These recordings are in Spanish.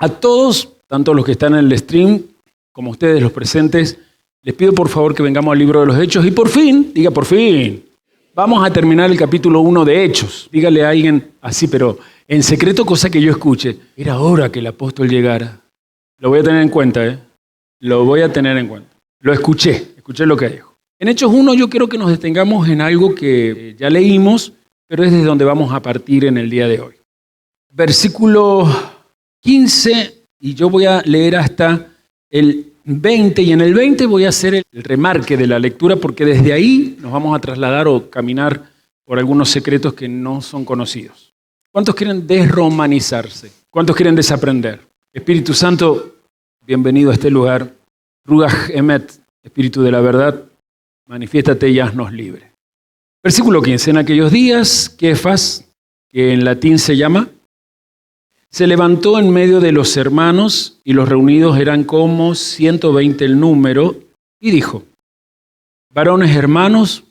A todos, tanto los que están en el stream como ustedes, los presentes, les pido por favor que vengamos al libro de los Hechos y por fin, diga por fin, vamos a terminar el capítulo 1 de Hechos. Dígale a alguien así, pero en secreto, cosa que yo escuche. Era hora que el apóstol llegara. Lo voy a tener en cuenta, ¿eh? Lo voy a tener en cuenta. Lo escuché lo que dijo. En Hechos 1 yo quiero que nos detengamos en algo que ya leímos, pero es desde donde vamos a partir en el día de hoy. Versículo 15, y yo voy a leer hasta el 20, y en el 20 voy a hacer el remarque de la lectura, porque desde ahí nos vamos a trasladar o caminar por algunos secretos que no son conocidos. ¿Cuántos quieren desromanizarse? ¿Cuántos quieren desaprender? Espíritu Santo, bienvenido a este lugar. Ruach Emet, Espíritu de la verdad, manifiéstate y haznos libre. Versículo 15. En aquellos días, Kefas, que en latín se llama, se levantó en medio de los hermanos, y los reunidos eran como 120 el número, y dijo: varones hermanos,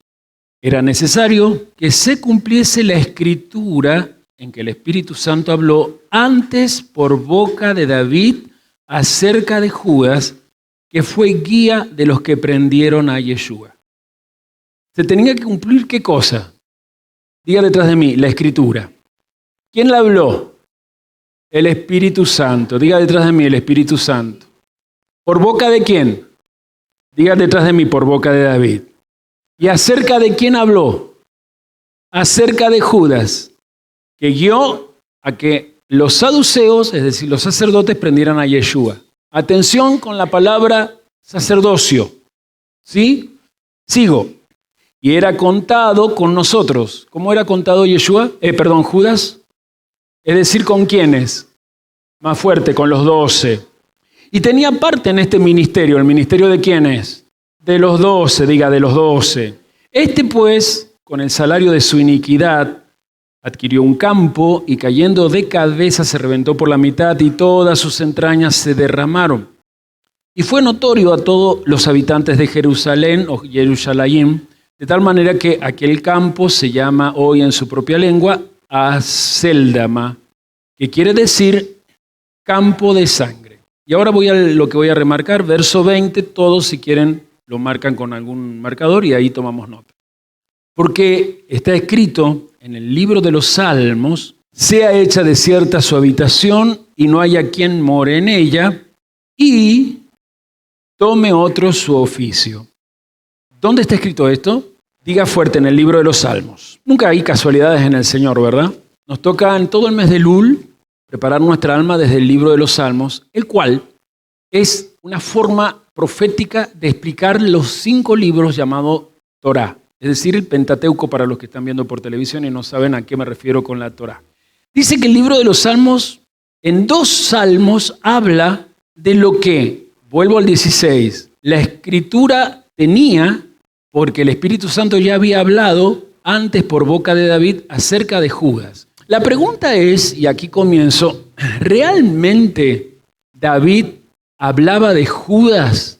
era necesario que se cumpliese la escritura en que el Espíritu Santo habló antes por boca de David acerca de Judas, que fue guía de los que prendieron a Yeshua. Se tenía que cumplir ¿qué cosa? Diga detrás de mí, la escritura. ¿Quién la habló? El Espíritu Santo. Diga detrás de mí, el Espíritu Santo. ¿Por boca de quién? Diga detrás de mí, por boca de David. ¿Y acerca de quién habló? Acerca de Judas, que guió a que los saduceos, es decir, los sacerdotes, prendieran a Yeshua. Atención con la palabra sacerdocio. ¿Sí? Sigo. Y era contado con nosotros. ¿Cómo era contado Judas? Es decir, ¿con quiénes? Más fuerte, con los 12. Y tenía parte en este ministerio. ¿El ministerio de quiénes? De los 12, diga, de los 12. Este pues, con el salario de su iniquidad, adquirió un campo y cayendo de cabeza se reventó por la mitad y todas sus entrañas se derramaron. Y fue notorio a todos los habitantes de Jerusalén o Jerusalén, de tal manera que aquel campo se llama hoy en su propia lengua Aceldama, que quiere decir campo de sangre. Y ahora voy a lo que voy a remarcar, verso 20, todos si quieren lo marcan con algún marcador y ahí tomamos nota. Porque está escrito en el libro de los Salmos: sea hecha desierta su habitación y no haya quien more en ella, y tome otro su oficio. ¿Dónde está escrito esto? Diga fuerte, en el libro de los Salmos. Nunca hay casualidades en el Señor, ¿verdad? Nos toca en todo el mes de Elul preparar nuestra alma desde el libro de los Salmos, el cual es una forma profética de explicar los 5 libros llamados Torá, es decir, el Pentateuco para los que están viendo por televisión y no saben a qué me refiero con la Torá. Dice que el libro de los Salmos, en 2 salmos, habla de lo que, vuelvo al 16, la Escritura tenía, porque el Espíritu Santo ya había hablado antes por boca de David acerca de Judas. La pregunta es, y aquí comienzo, ¿realmente David hablaba de Judas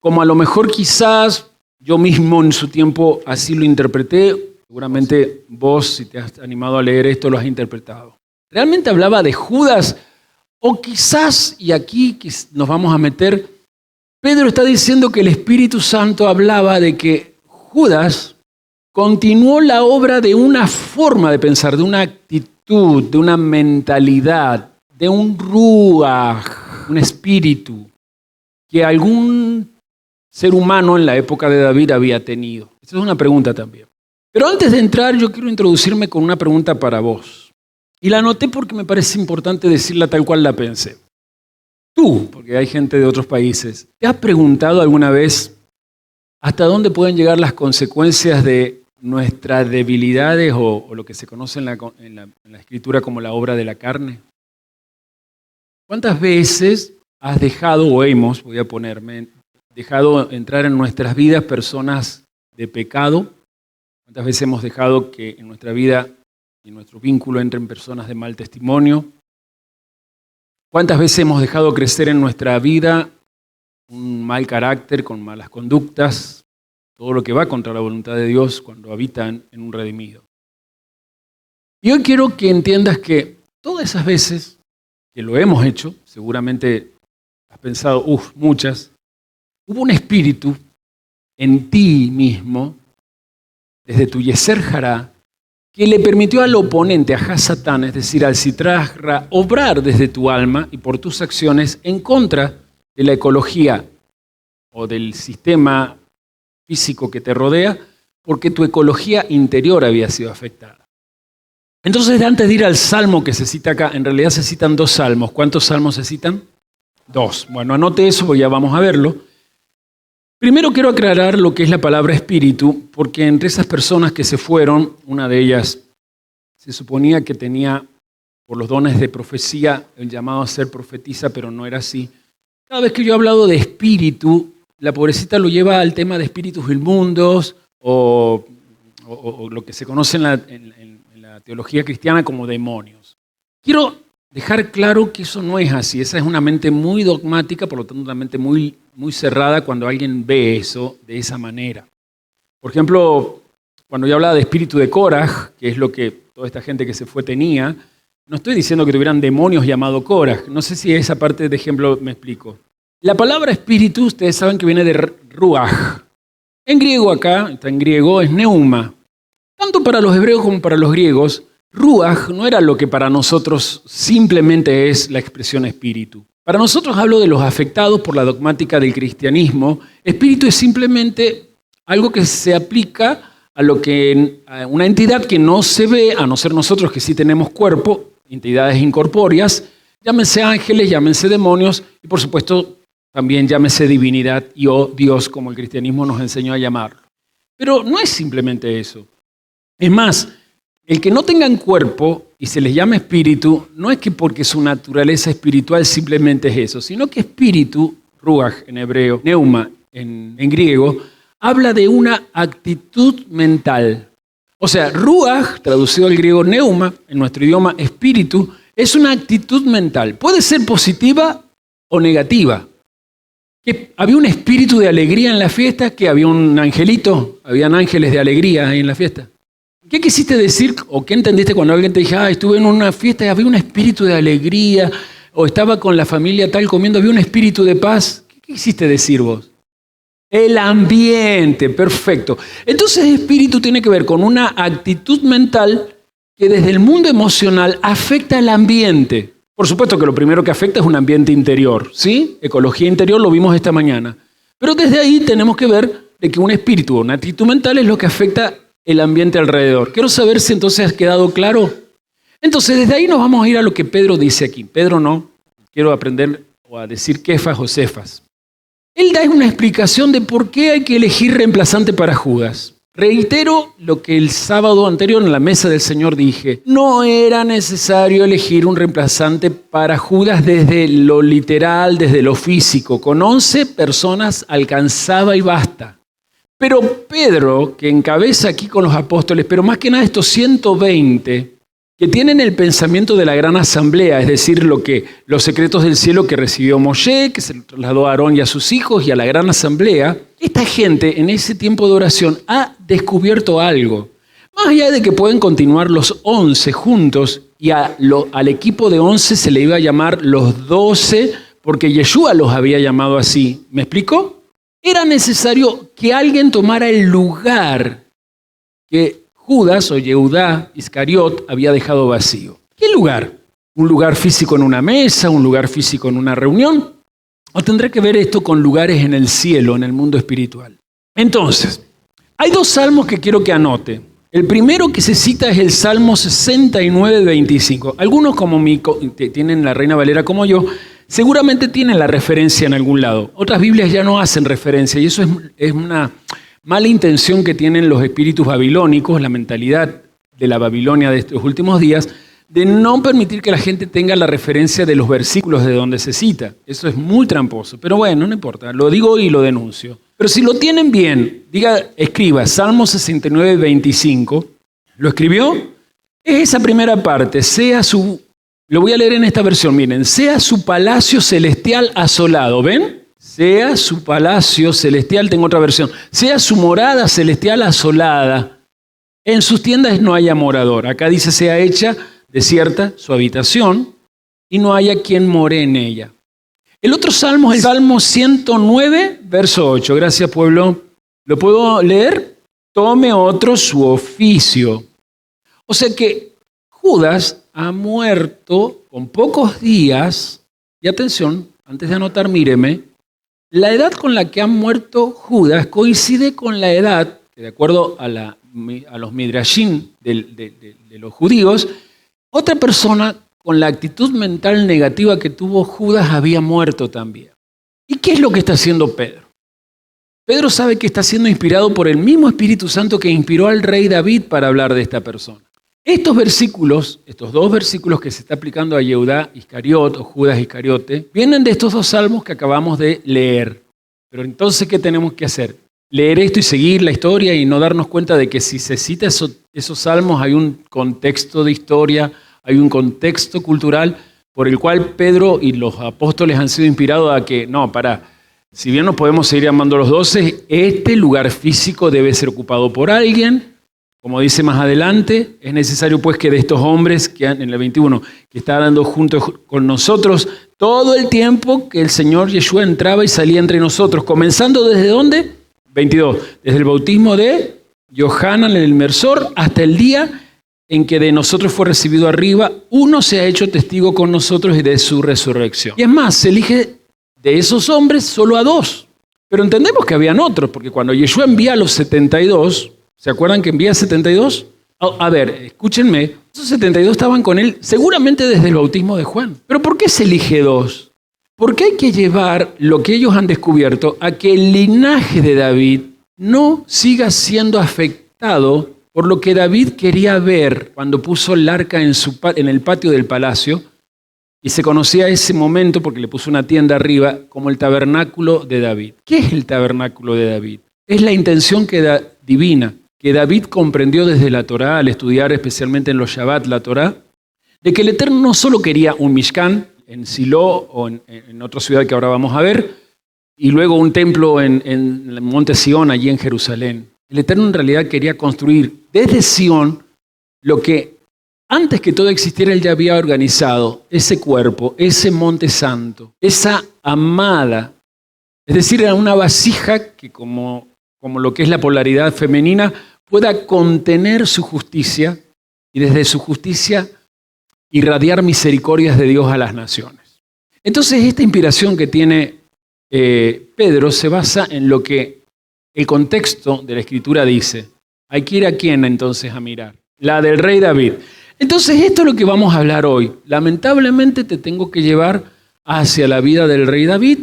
como a lo mejor quizás yo mismo en su tiempo así lo interpreté? Seguramente vos, si te has animado a leer esto, lo has interpretado. ¿Realmente hablaba de Judas? O quizás, y aquí nos vamos a meter, Pedro está diciendo que el Espíritu Santo hablaba de que Judas continuó la obra de una forma de pensar, de una actitud, de una mentalidad, de un ruach, un espíritu, que algún ser humano en la época de David había tenido. Esta es una pregunta también. Pero antes de entrar, yo quiero introducirme con una pregunta para vos. Y la anoté porque me parece importante decirla tal cual la pensé. Tú, porque hay gente de otros países, ¿te has preguntado alguna vez hasta dónde pueden llegar las consecuencias de nuestras debilidades o lo que se conoce en la Escritura como la obra de la carne? ¿Cuántas veces has dejado, o hemos, voy a ponerme, dejado entrar en nuestras vidas personas de pecado? ¿Cuántas veces hemos dejado que en nuestra vida y en nuestro vínculo entren personas de mal testimonio? ¿Cuántas veces hemos dejado crecer en nuestra vida un mal carácter con malas conductas? Todo lo que va contra la voluntad de Dios cuando habitan en un redimido. Y hoy quiero que entiendas que todas esas veces que lo hemos hecho, seguramente has pensado, muchas, hubo un espíritu en ti mismo, desde tu Yeser Hará, que le permitió al oponente, a Hasatán, es decir, al Sitra, obrar desde tu alma y por tus acciones en contra de la ecología o del sistema físico que te rodea, porque tu ecología interior había sido afectada. Entonces, antes de ir al salmo que se cita acá, en realidad se citan 2 salmos. ¿Cuántos salmos se citan? 2. Bueno, anote eso porque ya vamos a verlo. Primero quiero aclarar lo que es la palabra espíritu, porque entre esas personas que se fueron, una de ellas se suponía que tenía, por los dones de profecía, el llamado a ser profetisa, pero no era así. Cada vez que yo he hablado de espíritu, la pobrecita lo lleva al tema de espíritus inmundos o lo que se conoce en la teología cristiana como demonios. Quiero dejar claro que eso no es así. Esa es una mente muy dogmática, por lo tanto una mente muy cerrada cuando alguien ve eso de esa manera. Por ejemplo, cuando yo hablaba de espíritu de Koraj, que es lo que toda esta gente que se fue tenía, no estoy diciendo que tuvieran demonios llamados Koraj. No sé si esa parte de ejemplo me explico. La palabra espíritu, ustedes saben que viene de ruach. En griego acá, está en griego, es neuma. Tanto para los hebreos como para los griegos, ruach no era lo que para nosotros simplemente es la expresión espíritu. Para nosotros, hablo de los afectados por la dogmática del cristianismo, espíritu es simplemente algo que se aplica a una entidad que no se ve, a no ser nosotros que sí tenemos cuerpo, entidades incorpóreas, llámense ángeles, llámense demonios y por supuesto también llámese divinidad y o Dios, como el cristianismo nos enseñó a llamarlo. Pero no es simplemente eso. Es más, el que no tengan cuerpo y se les llama espíritu, no es que porque su naturaleza espiritual simplemente es eso, sino que espíritu, ruach en hebreo, neuma en griego, habla de una actitud mental. O sea, ruach, traducido al griego neuma, en nuestro idioma espíritu, es una actitud mental. Puede ser positiva o negativa. Que había un espíritu de alegría en la fiesta, que había un angelito, habían ángeles de alegría ahí en la fiesta. ¿Qué quisiste decir o qué entendiste cuando alguien te dijo, estuve en una fiesta y había un espíritu de alegría, o estaba con la familia tal comiendo, había un espíritu de paz? ¿Qué quisiste decir vos? El ambiente, perfecto. Entonces espíritu tiene que ver con una actitud mental que desde el mundo emocional afecta el ambiente. Por supuesto que lo primero que afecta es un ambiente interior, ¿sí? Ecología interior lo vimos esta mañana. Pero desde ahí tenemos que ver de que un espíritu o una actitud mental es lo que afecta el ambiente alrededor. Quiero saber si entonces ha quedado claro. Entonces desde ahí nos vamos a ir a lo que Pedro dice aquí. Pedro no, quiero aprender o a decir Kefas o Cefas. Él da una explicación de por qué hay que elegir reemplazante para Judas. Reitero lo que el sábado anterior en la mesa del Señor dije. No era necesario elegir un reemplazante para Judas desde lo literal, desde lo físico. Con 11 personas alcanzaba y basta. Pero Pedro, que encabeza aquí con los apóstoles, pero más que nada estos 120, que tienen el pensamiento de la gran asamblea, es decir, los secretos del cielo que recibió Moshe, que se trasladó a Aarón y a sus hijos y a la gran asamblea, esta gente en ese tiempo de oración ha descubierto algo. Más allá de que pueden continuar los 11 juntos y al equipo de 11 se le iba a llamar los 12 porque Yeshua los había llamado así. ¿Me explico? Era necesario que alguien tomara el lugar que Judas o Yehudá Iscariot había dejado vacío. ¿Qué lugar? ¿Un lugar físico en una mesa? ¿Un lugar físico en una reunión? ¿O tendrá que ver esto con lugares en el cielo, en el mundo espiritual? Entonces, hay 2 salmos que quiero que anote. El primero que se cita es el Salmo 69, 25. Algunos como tienen la Reina Valera como yo, seguramente tienen la referencia en algún lado. Otras Biblias ya no hacen referencia y eso es una mala intención que tienen los espíritus babilónicos, la mentalidad de la Babilonia de estos últimos días, de no permitir que la gente tenga la referencia de los versículos de donde se cita. Eso es muy tramposo, pero bueno, no importa, lo digo y lo denuncio. Pero si lo tienen bien, escriba Salmo 69, 25. ¿Lo escribió? Es esa primera parte, lo voy a leer en esta versión, miren, sea su palacio celestial asolado, ¿ven? Sea su palacio celestial, tengo otra versión, sea su morada celestial asolada, en sus tiendas no haya morador. Acá dice sea hecha desierta su habitación, y no haya quien more en ella. El otro salmo es el Salmo 109, verso 8. Gracias, pueblo. ¿Lo puedo leer? Tome otro su oficio. O sea que Judas ha muerto con pocos días, y atención, antes de anotar, míreme, la edad con la que ha muerto Judas coincide con la edad, que de acuerdo a los midrashim de los judíos, otra persona con la actitud mental negativa que tuvo Judas había muerto también. ¿Y qué es lo que está haciendo Pedro? Pedro sabe que está siendo inspirado por el mismo Espíritu Santo que inspiró al rey David para hablar de esta persona. Estos dos versículos que se está aplicando a Yehudá Iscariot o Judas Iscariote, vienen de estos dos salmos que acabamos de leer. Pero entonces, ¿qué tenemos que hacer? Leer esto y seguir la historia y no darnos cuenta de que si se cita esos salmos hay un contexto de historia, hay un contexto cultural por el cual Pedro y los apóstoles han sido inspirados a que, si bien nos podemos seguir llamando los 12, este lugar físico debe ser ocupado por alguien. Como dice más adelante, es necesario pues que de estos hombres, que en el 21, que están dando juntos con nosotros, todo el tiempo que el Señor Yeshua entraba y salía entre nosotros, comenzando ¿desde dónde? 22, desde el bautismo de Yohanan el Inmersor hasta el día en que de nosotros fue recibido arriba, uno se ha hecho testigo con nosotros y de su resurrección. Y es más, se elige de esos hombres solo a 2. Pero entendemos que habían otros, porque cuando Yeshua envía a los 72, ¿se acuerdan que envía 72? A ver, escúchenme, esos 72 estaban con él seguramente desde el bautismo de Juan. ¿Pero por qué se elige 2? Porque hay que llevar lo que ellos han descubierto a que el linaje de David no siga siendo afectado por lo que David quería ver cuando puso el arca en el patio del palacio, y se conocía ese momento porque le puso una tienda arriba como el tabernáculo de David. ¿Qué es el tabernáculo de David? Es la intención divina que David comprendió desde la Torá, al estudiar especialmente en los Shabbat la Torá, de que el Eterno no solo quería un Mishkan en Silo o en otra ciudad que ahora vamos a ver, y luego un templo en el monte Sión, allí en Jerusalén. El Eterno en realidad quería construir desde Sión lo que antes que todo existiera él ya había organizado, ese cuerpo, ese monte santo, esa amada, es decir, era una vasija que como lo que es la polaridad femenina, pueda contener su justicia y desde su justicia irradiar misericordias de Dios a las naciones. Entonces esta inspiración que tiene Pedro se basa en lo que el contexto de la Escritura dice. Hay que ir a quién entonces a mirar. La del rey David. Entonces esto es lo que vamos a hablar hoy. Lamentablemente te tengo que llevar hacia la vida del rey David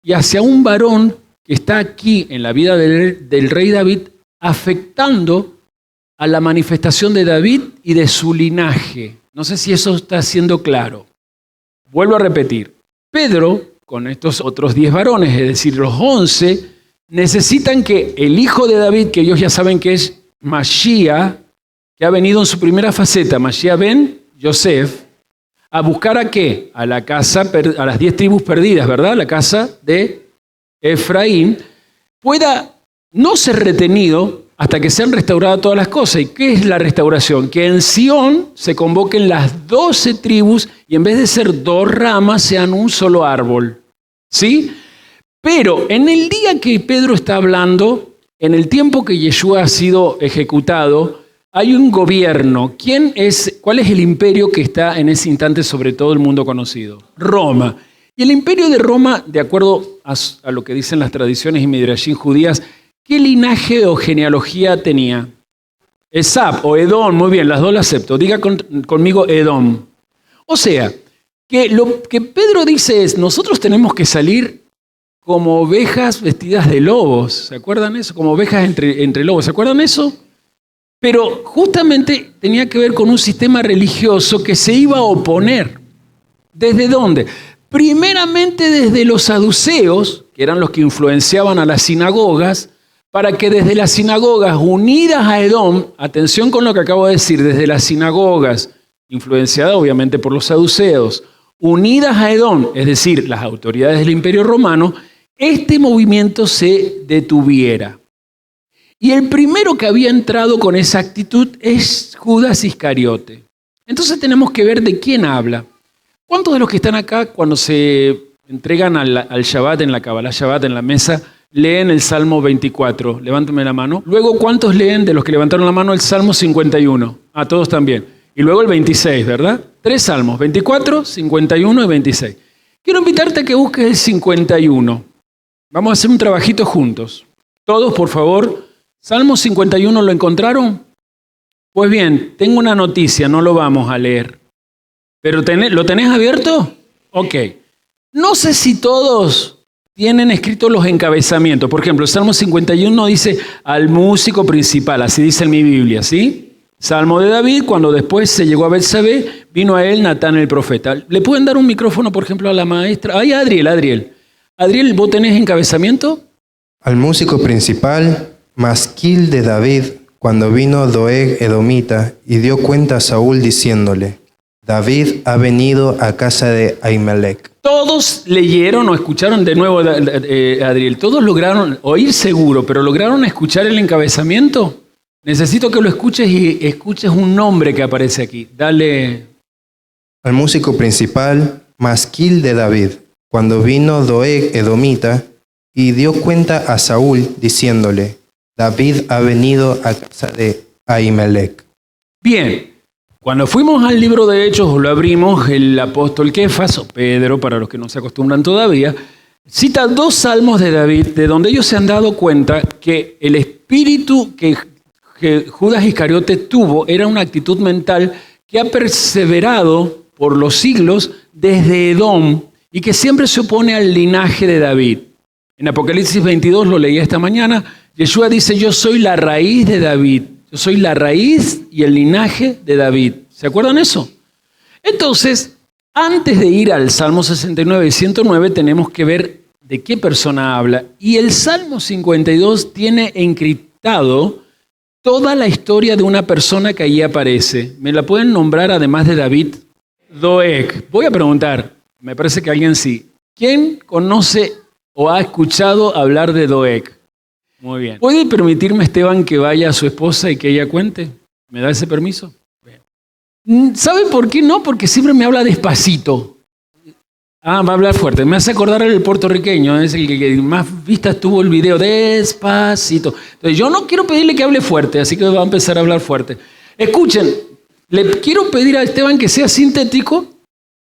y hacia un varón que está aquí en la vida del rey David afectando a la manifestación de David y de su linaje. No sé si eso está siendo claro. Vuelvo a repetir. Pedro, con estos otros 10 varones, es decir, los 11, necesitan que el hijo de David, que ellos ya saben que es Mashiach, que ha venido en su primera faceta, Mashiach ben Yosef, a buscar ¿a qué? A la casa, a las 10 tribus perdidas, ¿verdad? La casa de Efraín, pueda no ser retenido hasta que sean restauradas todas las cosas. ¿Y qué es la restauración? Que en Sión se convoquen las 12 tribus y en vez de ser 2 ramas sean un solo árbol. ¿Sí? Pero en el día que Pedro está hablando, en el tiempo que Yeshua ha sido ejecutado, hay un gobierno. ¿Cuál es el imperio que está en ese instante sobre todo el mundo conocido? Roma. Y el imperio de Roma, de acuerdo a lo que dicen las tradiciones y midrashim judías, ¿qué linaje o genealogía tenía? Esab o Edom, muy bien, las dos las acepto. Diga conmigo Edom. O sea, que lo que Pedro dice es, nosotros tenemos que salir como ovejas vestidas de lobos. ¿Se acuerdan eso? Como ovejas entre lobos. ¿Se acuerdan eso? Pero justamente tenía que ver con un sistema religioso que se iba a oponer. ¿Desde dónde? Primeramente desde los saduceos, que eran los que influenciaban a las sinagogas, para que desde las sinagogas unidas a Edom, atención con lo que acabo de decir, desde las sinagogas, influenciadas obviamente por los saduceos, unidas a Edom, es decir, las autoridades del Imperio Romano, este movimiento se detuviera. Y el primero que había entrado con esa actitud es Judas Iscariote. Entonces tenemos que ver de quién habla. ¿Cuántos de los que están acá, cuando se entregan al Shabbat, en la Kabbalah Shabbat, en la mesa, leen el Salmo 24? Levántame la mano. Luego, ¿cuántos leen de los que levantaron la mano el Salmo 51? Ah, todos también. Y luego el 26, ¿verdad? 3 salmos, 24, 51 y 26. Quiero invitarte a que busques el 51. Vamos a hacer un trabajito juntos. Todos, por favor. Salmo 51, ¿lo encontraron? Pues bien, tengo una noticia, no lo vamos a leer. ¿Pero lo tenés abierto? Ok. No sé si todos tienen escritos los encabezamientos. Por ejemplo, el Salmo 51 dice al músico principal, así dice en mi Biblia, ¿sí? Salmo de David, cuando después se llegó a Betsabé, vino a él Natán el profeta. ¿Le pueden dar un micrófono, por ejemplo, a la maestra? Ay, Adriel. Adriel, ¿vos tenés encabezamiento? Al músico principal, Masquil de David, cuando vino Doeg Edomita y dio cuenta a Saúl diciéndole: David ha venido a casa de Ahimelech. Todos leyeron o escucharon de nuevo, Adriel, todos lograron oír seguro, pero lograron escuchar el encabezamiento. Necesito que lo escuches y escuches un nombre que aparece aquí. Dale. Al músico principal, Masquil de David, cuando vino Doeg Edomita y dio cuenta a Saúl diciéndole: David ha venido a casa de Ahimelech. Bien. Cuando fuimos al libro de Hechos, o lo abrimos, el apóstol Kefas, o Pedro, para los que no se acostumbran todavía, cita 2 salmos de David, de donde ellos se han dado cuenta que el espíritu que Judas Iscariote tuvo era una actitud mental que ha perseverado por los siglos desde Edom y que siempre se opone al linaje de David. En Apocalipsis 22, lo leí esta mañana, Yeshua dice: yo soy la raíz de David. Yo soy la raíz y el linaje de David. ¿Se acuerdan eso? Entonces, antes de ir al Salmo 69 y 109, tenemos que ver de qué persona habla. Y el Salmo 52 tiene encriptado toda la historia de una persona que allí aparece. ¿Me la pueden nombrar además de David? Doeg. Voy a preguntar, me parece que alguien sí. ¿Quién conoce o ha escuchado hablar de Doeg? Muy bien. ¿Puede permitirme, Esteban, que vaya a su esposa y que ella cuente? ¿Me da ese permiso? Bien. ¿Saben por qué no? Porque siempre me habla despacito. Ah, va a hablar fuerte. Me hace acordar el puertorriqueño, es el que más vistas tuvo el video, despacito. Entonces yo no quiero pedirle que hable fuerte, así que va a empezar a hablar fuerte. Escuchen, le quiero pedir a Esteban que sea sintético,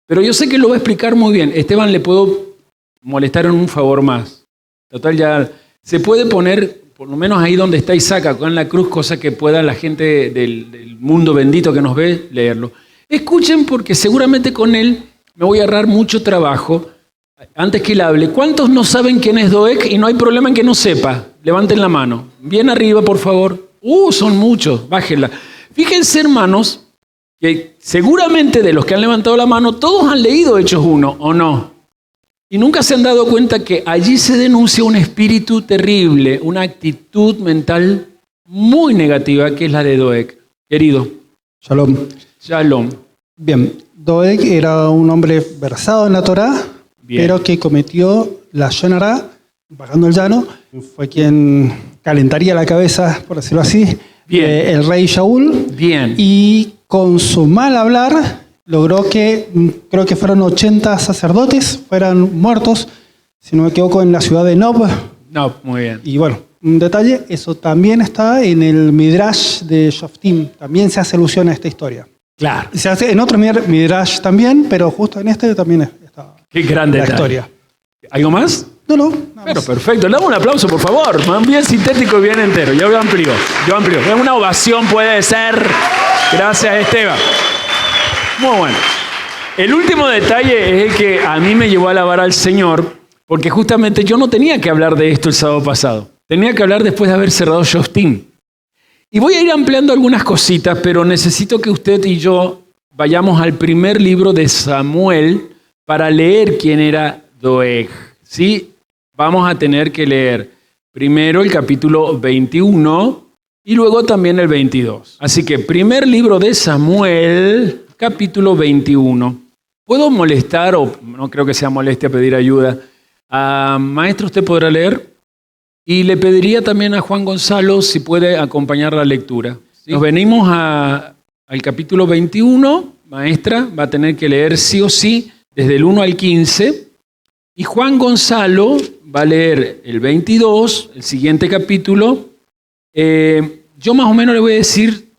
pero yo sé que lo va a explicar muy bien. Esteban, le puedo molestar en un favor más. Total, ya se puede poner, por lo menos ahí donde está Isaac, acá en la cruz, cosa que pueda la gente del mundo bendito que nos ve leerlo. Escuchen, porque seguramente con él me voy a ahorrar mucho trabajo. Antes que él hable, ¿cuántos no saben quién es Doeg y no hay problema en que no sepa? Levanten la mano. Bien arriba, por favor. Son muchos, bájenla. Fíjense, hermanos, que seguramente de los que han levantado la mano, todos han leído Hechos 1, ¿o no? Y nunca se han dado cuenta que allí se denuncia un espíritu terrible, una actitud mental muy negativa, que es la de Doeg. Querido. Shalom. Shalom. Bien, Doeg era un hombre versado en la Torá, pero que cometió la Yonará, bajando el llano. Fue quien calentaría la cabeza, por decirlo así, el rey Shaul. Bien. Y con su mal hablar logró que, creo que fueron 80 sacerdotes fueran muertos, si no me equivoco, en la ciudad de Nob. No, muy bien. Y bueno, un detalle, eso también está en el Midrash de Shoftim. También se hace alusión a esta historia. Claro. Se hace en otro Midrash también, pero justo en este también está. Qué grande la historia. ¿Algo más? No. Pero perfecto. Le damos un aplauso, por favor. Bien sintético y bien entero. Yo amplío. Una ovación puede ser. Gracias, Esteban. Muy bueno. El último detalle es el que a mí me llevó a alabar al Señor, porque justamente yo no tenía que hablar de esto el sábado pasado. Tenía que hablar después de haber cerrado Shoftim. Y voy a ir ampliando algunas cositas, pero necesito que usted y yo vayamos al primer libro de Samuel para leer quién era Doeg. ¿Sí? Vamos a tener que leer primero el capítulo 21 y luego también el 22. Así que primer libro de Samuel, capítulo 21. ¿Puedo molestar, o no creo que sea molestia pedir ayuda? Maestro, ¿usted podrá leer? Y le pediría también a Juan Gonzalo si puede acompañar la lectura. ¿Sí? Nos venimos al capítulo 21, maestra va a tener que leer sí o sí desde el 1 al 15. Y Juan Gonzalo va a leer el 22, el siguiente capítulo. Yo más o menos le voy a decir,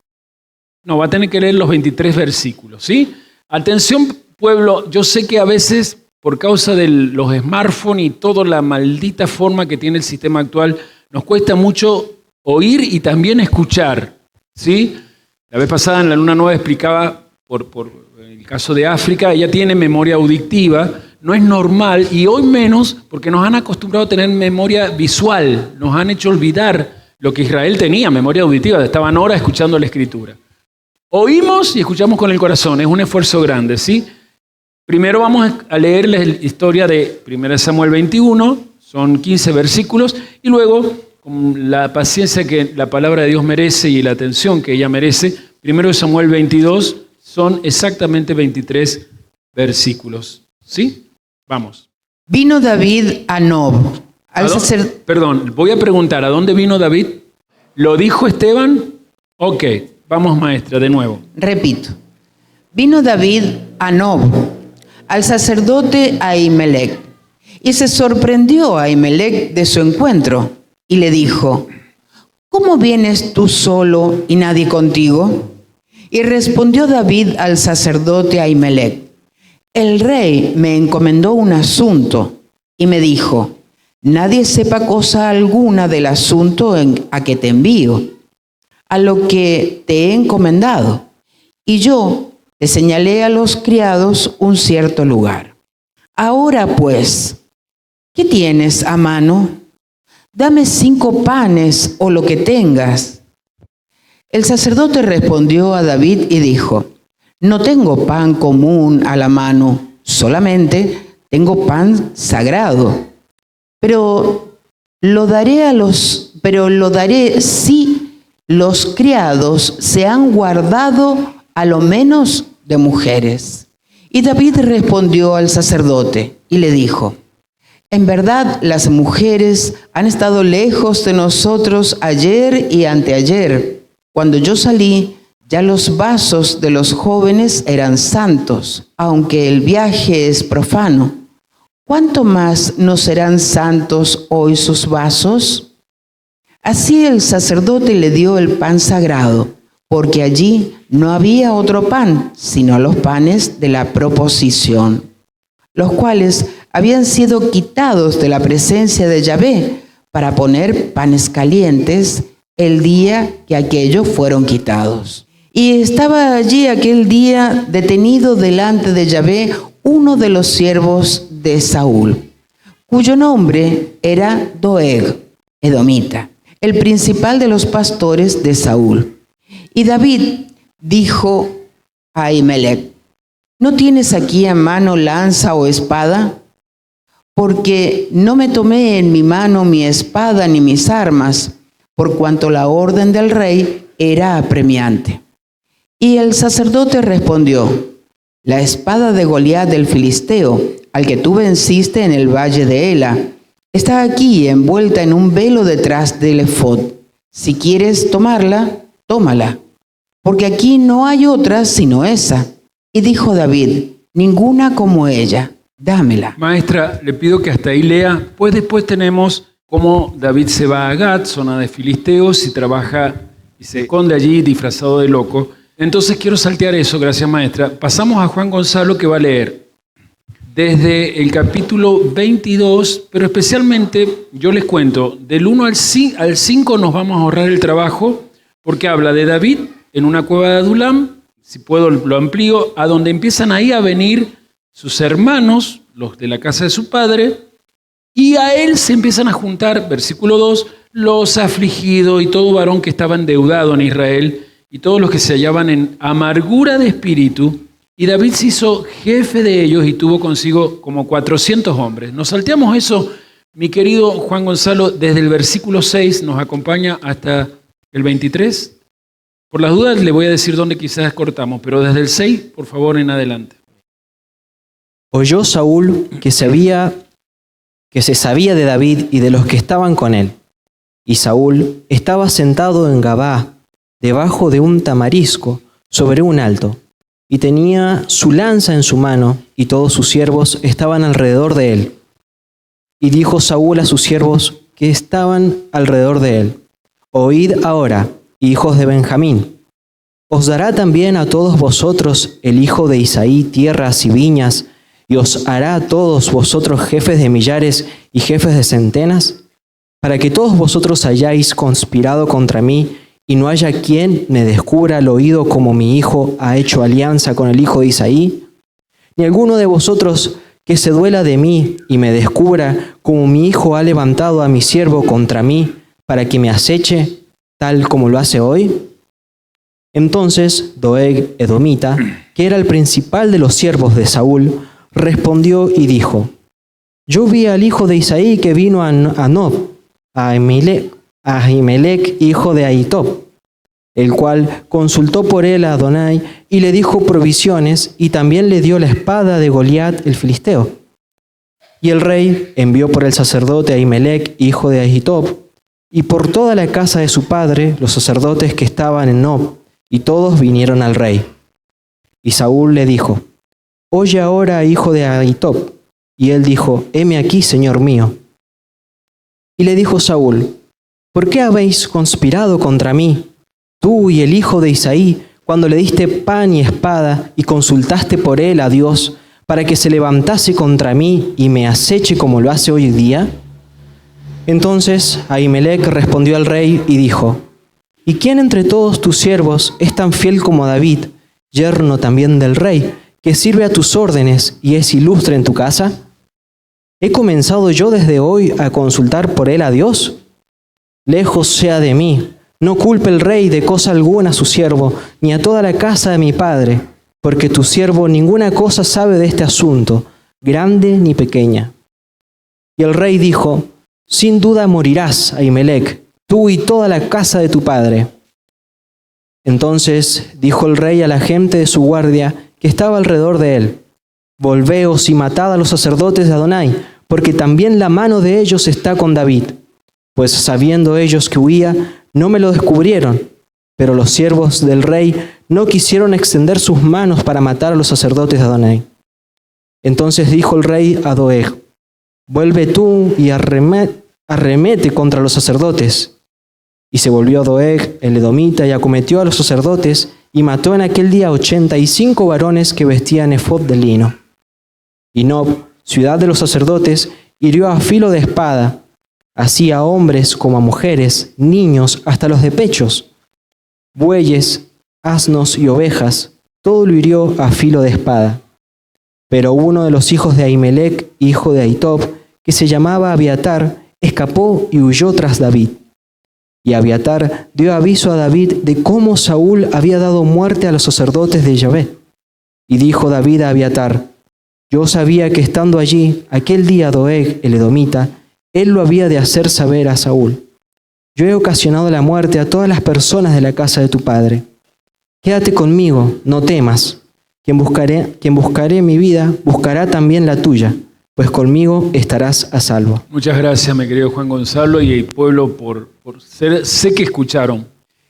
no, va a tener que leer los 23 versículos, ¿sí? Atención, pueblo, yo sé que a veces, por causa de los smartphones y toda la maldita forma que tiene el sistema actual, nos cuesta mucho oír y también escuchar, ¿sí? La vez pasada en La Luna Nueva explicaba, por el caso de África, ella tiene memoria auditiva, no es normal, y hoy menos, porque nos han acostumbrado a tener memoria visual, nos han hecho olvidar lo que Israel tenía, memoria auditiva, estaban horas escuchando la Escritura. Oímos y escuchamos con el corazón, es un esfuerzo grande, ¿sí? Primero vamos a leer la historia de 1 Samuel 21, son 15 versículos, y luego, con la paciencia que la palabra de Dios merece y la atención que ella merece, 1 Samuel 22 son exactamente 23 versículos, ¿sí? Vamos. Vino David a Nob. Perdón, voy a preguntar, ¿a dónde vino David? ¿Lo dijo Esteban? Ok, vamos maestra, de nuevo. Repito. Vino David a Nob, al sacerdote Ahimelech, y se sorprendió a Ahimelech de su encuentro, y le dijo, ¿cómo vienes tú solo y nadie contigo? Y respondió David al sacerdote Ahimelech, el rey me encomendó un asunto, y me dijo, nadie sepa cosa alguna del asunto a que te envío, a lo que te he encomendado. Y yo le señalé a los criados un cierto lugar. Ahora pues, ¿qué tienes a mano? Dame 5 panes o lo que tengas. El sacerdote respondió a David y dijo, no tengo pan común a la mano, solamente tengo pan sagrado. Pero lo daré si los criados se han guardado a lo menos de mujeres. Y David respondió al sacerdote y le dijo, en verdad las mujeres han estado lejos de nosotros ayer y anteayer. Cuando yo salí, ya los vasos de los jóvenes eran santos, aunque el viaje es profano. ¿Cuánto más no serán santos hoy sus vasos? Así el sacerdote le dio el pan sagrado, porque allí no había otro pan, sino los panes de la proposición, los cuales habían sido quitados de la presencia de Yahvé para poner panes calientes el día que aquellos fueron quitados. Y estaba allí aquel día detenido delante de Yahvé uno de los siervos de Saúl, cuyo nombre era Doeg, edomita, el principal de los pastores de Saúl. Y David dijo a Ahimelech, ¿no tienes aquí a mano lanza o espada? Porque no me tomé en mi mano mi espada ni mis armas, por cuanto la orden del rey era apremiante. Y el sacerdote respondió, la espada de Goliat del Filisteo, al que tú venciste en el valle de Ela, está aquí envuelta en un velo detrás del efod. Si quieres tomarla, tómala, porque aquí no hay otra sino esa. Y dijo David, ninguna como ella, dámela. Maestra, le pido que hasta ahí lea, pues después tenemos cómo David se va a Gat, zona de filisteos, y trabaja y se esconde allí disfrazado de loco. Entonces quiero saltear eso, gracias maestra. Pasamos a Juan Gonzalo que va a leer desde el capítulo 22, pero especialmente, yo les cuento, del 1 al 5 nos vamos a ahorrar el trabajo, porque habla de David en una cueva de Adulam, si puedo lo amplío, a donde empiezan ahí a venir sus hermanos, los de la casa de su padre, y a él se empiezan a juntar, versículo 2, los afligidos y todo varón que estaba endeudado en Israel, y todos los que se hallaban en amargura de espíritu, y David se hizo jefe de ellos y tuvo consigo como 400 hombres. Nos salteamos eso, mi querido Juan Gonzalo, desde el versículo 6 nos acompaña hasta el 23. Por las dudas le voy a decir dónde quizás cortamos, pero desde el 6, por favor, en adelante. Oyó Saúl que se sabía de David y de los que estaban con él. Y Saúl estaba sentado en Gabá, debajo de un tamarisco, sobre un alto. y tenía su lanza en su mano, y todos sus siervos estaban alrededor de él. Y dijo Saúl a sus siervos que estaban alrededor de él: Oíd ahora, hijos de Benjamín. ¿Os dará también a todos vosotros el hijo de Isaí tierras y viñas, y os hará a todos vosotros jefes de millares y jefes de centenas? Para que todos vosotros hayáis conspirado contra mí, y no haya quien me descubra al oído como mi hijo ha hecho alianza con el hijo de Isaí. Ni alguno de vosotros que se duela de mí y me descubra como mi hijo ha levantado a mi siervo contra mí, para que me aceche, tal como lo hace hoy. Entonces Doeg edomita, que era el principal de los siervos de Saúl, respondió y dijo: Yo vi al hijo de Isaí que vino a Nob, a Ahimelech, hijo de Ahitob, el cual consultó por él a Adonai y le dijo provisiones, y también le dio la espada de Goliat el filisteo. Y el rey envió por el sacerdote Ahimelech, hijo de Ahitob, y por toda la casa de su padre, los sacerdotes que estaban en Nob, y todos vinieron al rey. Y Saúl le dijo: Oye ahora, hijo de Ahitob. Y él dijo: Heme aquí, señor mío. Y le dijo Saúl: ¿Por qué habéis conspirado contra mí, tú y el hijo de Isaí, cuando le diste pan y espada y consultaste por él a Dios, para que se levantase contra mí y me aceche como lo hace hoy día? Entonces Ahimelech respondió al rey y dijo: ¿Y quién entre todos tus siervos es tan fiel como David, yerno también del rey, que sirve a tus órdenes y es ilustre en tu casa? ¿He comenzado yo desde hoy a consultar por él a Dios? Lejos sea de mí, no culpe el rey de cosa alguna a su siervo, ni a toda la casa de mi padre, porque tu siervo ninguna cosa sabe de este asunto, grande ni pequeña. Y el rey dijo: Sin duda morirás, Ahimelech, tú y toda la casa de tu padre. Entonces dijo el rey a la gente de su guardia que estaba alrededor de él: Volveos y matad a los sacerdotes de Adonai, porque también la mano de ellos está con David. Pues sabiendo ellos que huía, no me lo descubrieron. Pero los siervos del rey no quisieron extender sus manos para matar a los sacerdotes de Adonai. Entonces dijo el rey a Doeg: Vuelve tú y arremete contra los sacerdotes. Y se volvió Doeg el edomita y acometió a los sacerdotes y mató en aquel día 85 varones que vestían efod de lino. Y Nob, ciudad de los sacerdotes, hirió a filo de espada, así a hombres como a mujeres, niños, hasta los de pechos, bueyes, asnos y ovejas, todo lo hirió a filo de espada. Pero uno de los hijos de Ahimelech, hijo de Ahitob, que se llamaba Abiatar, escapó y huyó tras David. Y Abiatar dio aviso a David de cómo Saúl había dado muerte a los sacerdotes de Yahvé. Y dijo David a Abiatar: Yo sabía que estando allí, aquel día Doeg, el edomita, él lo había de hacer saber a Saúl. Yo he ocasionado la muerte a todas las personas de la casa de tu padre. Quédate conmigo, no temas. Quien buscaré mi vida, buscará también la tuya, pues conmigo estarás a salvo. Muchas gracias, mi querido Juan Gonzalo, y el pueblo por sé que escucharon.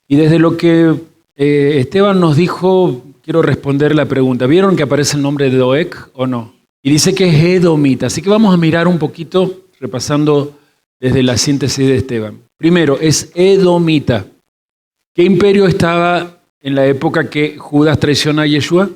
Y desde lo que Esteban nos dijo, quiero responder la pregunta. ¿Vieron que aparece el nombre de Doeg o no? Y dice que es edomita. Así que vamos a mirar un poquito, repasando desde la síntesis de Esteban. Primero, es edomita. ¿Qué imperio estaba en la época que Judas traiciona a Yeshua?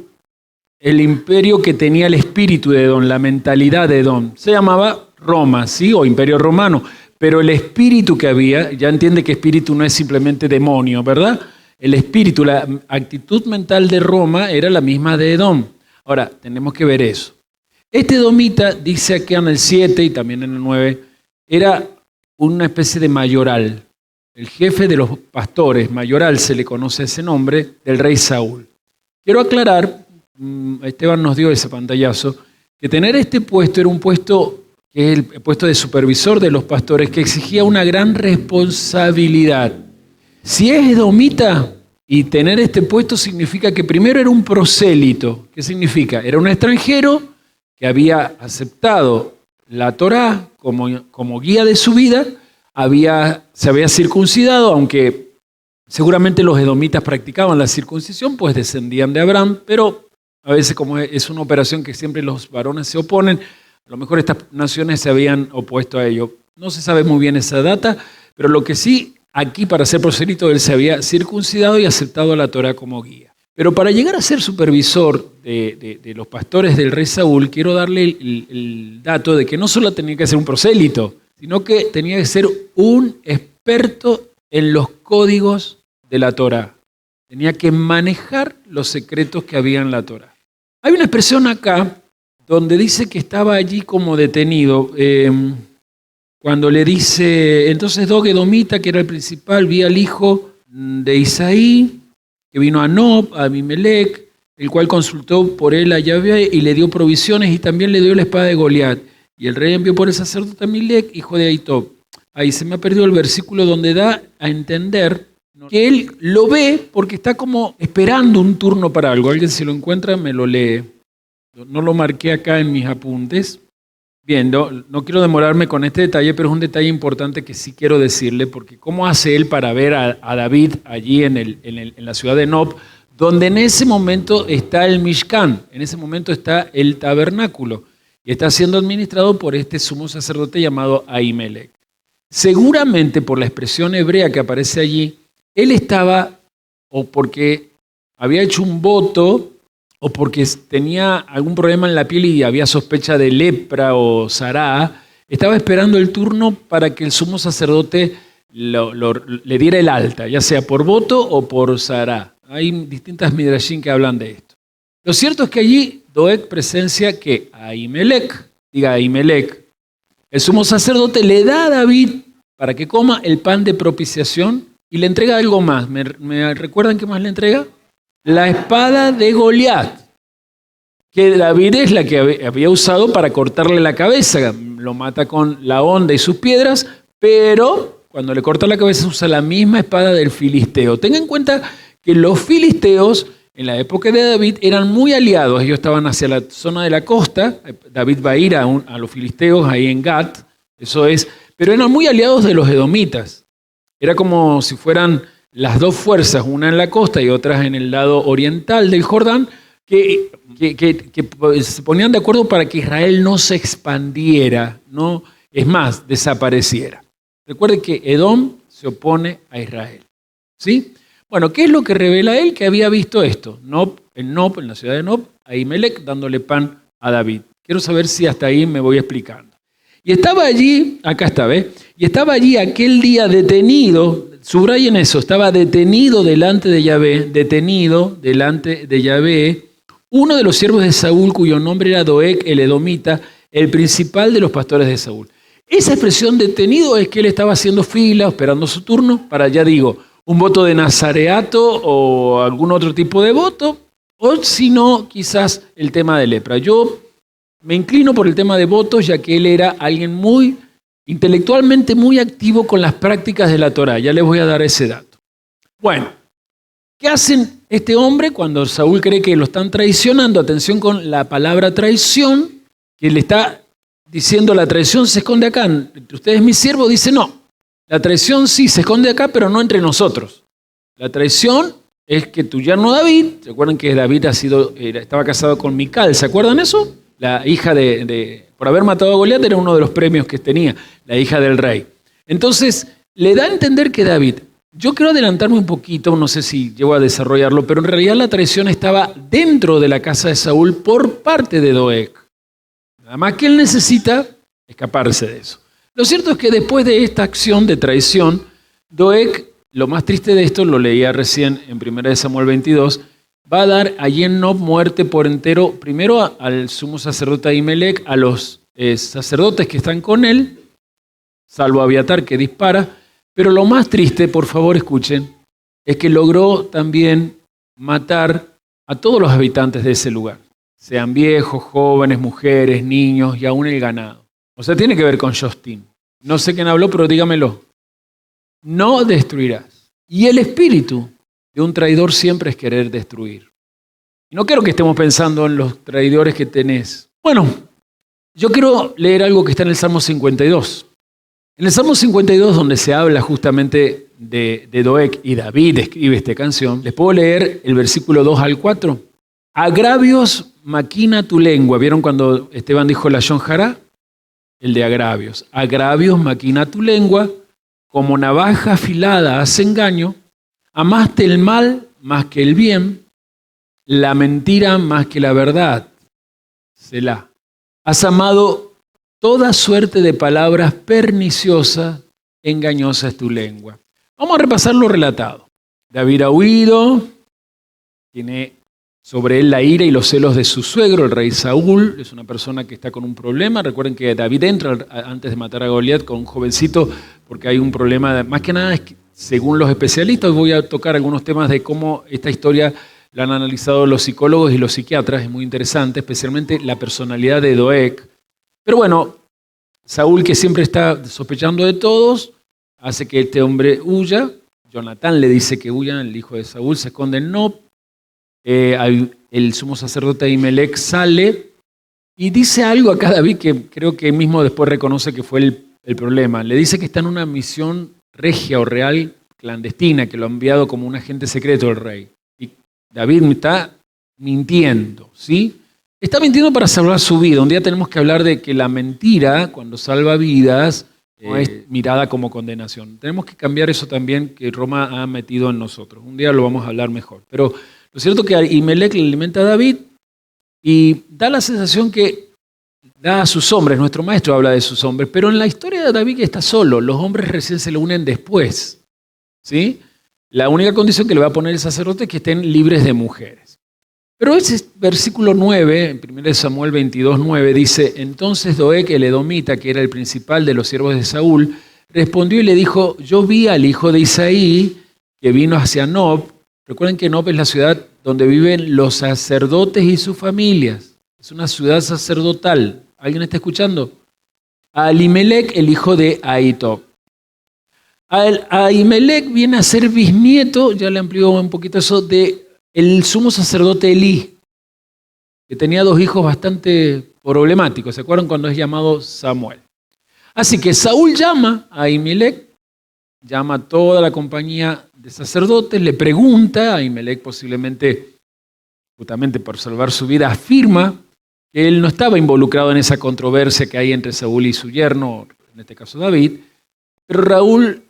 El imperio que tenía el espíritu de Edom, la mentalidad de Edom. Se llamaba Roma, ¿sí? O imperio romano. Pero el espíritu que había, ya entiende que espíritu no es simplemente demonio, ¿verdad? El espíritu, la actitud mental de Roma era la misma de Edom. Ahora, tenemos que ver eso. Este edomita, dice aquí en el 7 y también en el 9, era una especie de mayoral. El jefe de los pastores, mayoral se le conoce ese nombre, del rey Saúl. Quiero aclarar, Esteban nos dio ese pantallazo, que tener este puesto era un puesto que es el puesto de supervisor de los pastores, que exigía una gran responsabilidad. Si es edomita y tener este puesto significa que primero era un prosélito. ¿Qué significa? Era un extranjero que había aceptado la Torá como guía de su vida, se había circuncidado, aunque seguramente los edomitas practicaban la circuncisión, pues descendían de Abraham, pero A veces como es una operación que siempre los varones se oponen, a lo mejor estas naciones se habían opuesto a ello. No se sabe muy bien esa data, pero lo que sí, aquí para ser proselito, él se había circuncidado y aceptado a la Torá como guía. Pero para llegar a ser supervisor de los pastores del rey Saúl, quiero darle el dato de que no solo tenía que ser un prosélito, sino que tenía que ser un experto en los códigos de la Torá. Tenía que manejar los secretos que había en la Torá. Hay una expresión acá donde dice que estaba allí como detenido. Cuando le dice, entonces Doeg edomita, que era el principal, vi al hijo de Isaí, que vino a Nob, a Abimelech, el cual consultó por él a Yahvé y le dio provisiones y también le dio la espada de Goliat. Y el rey envió por el sacerdote Amilec, hijo de Ahitob. Ahí se me ha perdido el versículo donde da a entender que él lo ve porque está como esperando un turno para algo. Alguien si lo encuentra me lo lee. No lo marqué acá en mis apuntes. Bien, no quiero demorarme con este detalle, pero es un detalle importante que sí quiero decirle, porque ¿cómo hace él para ver a David allí en la ciudad de Nob, donde en ese momento está el Mishkan, en ese momento está el tabernáculo, y está siendo administrado por este sumo sacerdote llamado Ahimelech? Seguramente por la expresión hebrea que aparece allí, él estaba, o porque había hecho un voto, o porque tenía algún problema en la piel y había sospecha de lepra o sará, estaba esperando el turno para que el sumo sacerdote le diera el alta, ya sea por voto o por sará. Hay distintas midrashim que hablan de esto. Lo cierto es que allí Doeg presencia que Ahimelech, el sumo sacerdote le da a David para que coma el pan de propiciación y le entrega algo más. ¿Me recuerdan qué más le entrega? La espada de Goliat, que David es la que había usado para cortarle la cabeza. Lo mata con la honda y sus piedras, pero cuando le corta la cabeza usa la misma espada del filisteo. Tengan en cuenta que los filisteos en la época de David eran muy aliados. Ellos estaban hacia la zona de la costa. David va a ir a los filisteos ahí en Gat, eso es, pero eran muy aliados de los edomitas. Era como si fueran las dos fuerzas, una en la costa y otras en el lado oriental del Jordán, que se ponían de acuerdo para que Israel no se expandiera, no, es más, desapareciera. Recuerden que Edom se opone a Israel. ¿Sí? Bueno, ¿qué es lo que revela él? Que había visto esto. En la ciudad de Nob, Ahimelech dándole pan a David. Quiero saber si hasta ahí me voy explicando. Y estaba allí, acá está, ¿ves? Y estaba allí aquel día detenido, subrayen eso, estaba detenido delante de Yahvé, uno de los siervos de Saúl, cuyo nombre era Doeg el edomita, el principal de los pastores de Saúl. Esa expresión detenido es que él estaba haciendo fila, esperando su turno, para, ya digo, un voto de nazareato o algún otro tipo de voto, o si no, quizás el tema de lepra. Yo me inclino por el tema de votos, ya que él era alguien intelectualmente muy activo con las prácticas de la Torá. Ya les voy a dar ese dato. Bueno, ¿qué hacen este hombre cuando Saúl cree que lo están traicionando? Atención con la palabra traición, que le está diciendo la traición se esconde acá. Entre ustedes mis siervos, dice no. La traición sí se esconde acá, pero no entre nosotros. La traición es que tu yerno David, ¿se acuerdan que David estaba casado con Mical? ¿Se acuerdan eso? La hija por haber matado a Goliat era uno de los premios que tenía, la hija del rey. Entonces, le da a entender que David, yo quiero adelantarme un poquito, no sé si llego a desarrollarlo, pero en realidad la traición estaba dentro de la casa de Saúl por parte de Doeg. Nada más que él necesita escaparse de eso. Lo cierto es que después de esta acción de traición, Doeg, lo más triste de esto, lo leía recién en 1 Samuel 22, va a dar allí en Nob muerte por entero, primero al sumo sacerdote Ahimelech, a los sacerdotes que están con él, salvo Abiatar que dispara, pero lo más triste, por favor escuchen, es que logró también matar a todos los habitantes de ese lugar, sean viejos, jóvenes, mujeres, niños y aún el ganado. O sea, tiene que ver con Shoftim. No sé quién habló, pero dígamelo. No destruirás. Y el espíritu de un traidor siempre es querer destruir. Y no quiero que estemos pensando en los traidores que tenés. Bueno, yo quiero leer algo que está en el Salmo 52. En el Salmo 52, donde se habla justamente de Doeg y David escribe esta canción, les puedo leer el versículo 2 al 4. Agravios maquina tu lengua. ¿Vieron cuando Esteban dijo la Lashon Hará? El de agravios. Agravios maquina tu lengua, como navaja afilada hace engaño. Amaste el mal más que el bien, la mentira más que la verdad. Selah. Has amado toda suerte de palabras perniciosas, engañosa es tu lengua. Vamos a repasar lo relatado. David ha huido, tiene sobre él la ira y los celos de su suegro, el rey Saúl. Es una persona que está con un problema. Recuerden que David entra antes de matar a Goliat con un jovencito porque hay un problema. Más que nada, es que, según los especialistas, voy a tocar algunos temas de cómo esta historia la han analizado los psicólogos y los psiquiatras. Es muy interesante, especialmente la personalidad de Doeg. Pero bueno, Saúl, que siempre está sospechando de todos, hace que este hombre huya. Jonatán le dice que huya, el hijo de Saúl se esconde en Nob. El sumo sacerdote Ahimelech sale y dice algo acá David que creo que mismo después reconoce que fue el problema. Le dice que está en una misión regia o real clandestina, que lo ha enviado como un agente secreto del rey. Y David está mintiendo, ¿sí? Está mintiendo para salvar su vida. Un día tenemos que hablar de que la mentira, cuando salva vidas, no es mirada como condenación. Tenemos que cambiar eso también que Roma ha metido en nosotros. Un día lo vamos a hablar mejor. Pero lo cierto es que Ahimelech le alimenta a David y da la sensación que da a sus hombres. Nuestro maestro habla de sus hombres, pero en la historia de David está solo. Los hombres recién se le unen después, ¿sí? La única condición que le va a poner el sacerdote es que estén libres de mujeres. Pero ese versículo 9, en 1 Samuel 22:9, dice: entonces Doeg el edomita, que era el principal de los siervos de Saúl, respondió y le dijo: yo vi al hijo de Isaí que vino hacia Nob. Recuerden que Nob es la ciudad donde viven los sacerdotes y sus familias. Es una ciudad sacerdotal. ¿Alguien está escuchando? A Ahimelech, el hijo de Ahitob. Ahimelech viene a ser bisnieto, ya le amplió un poquito eso, de el sumo sacerdote Elí, que tenía dos hijos bastante problemáticos. ¿Se acuerdan cuando es llamado Samuel? Así que Saúl llama a Ahimelech, llama a toda la compañía de sacerdotes, le pregunta, Ahimelech posiblemente, justamente por salvar su vida, afirma que él no estaba involucrado en esa controversia que hay entre Saúl y su yerno, en este caso David, pero Raúl,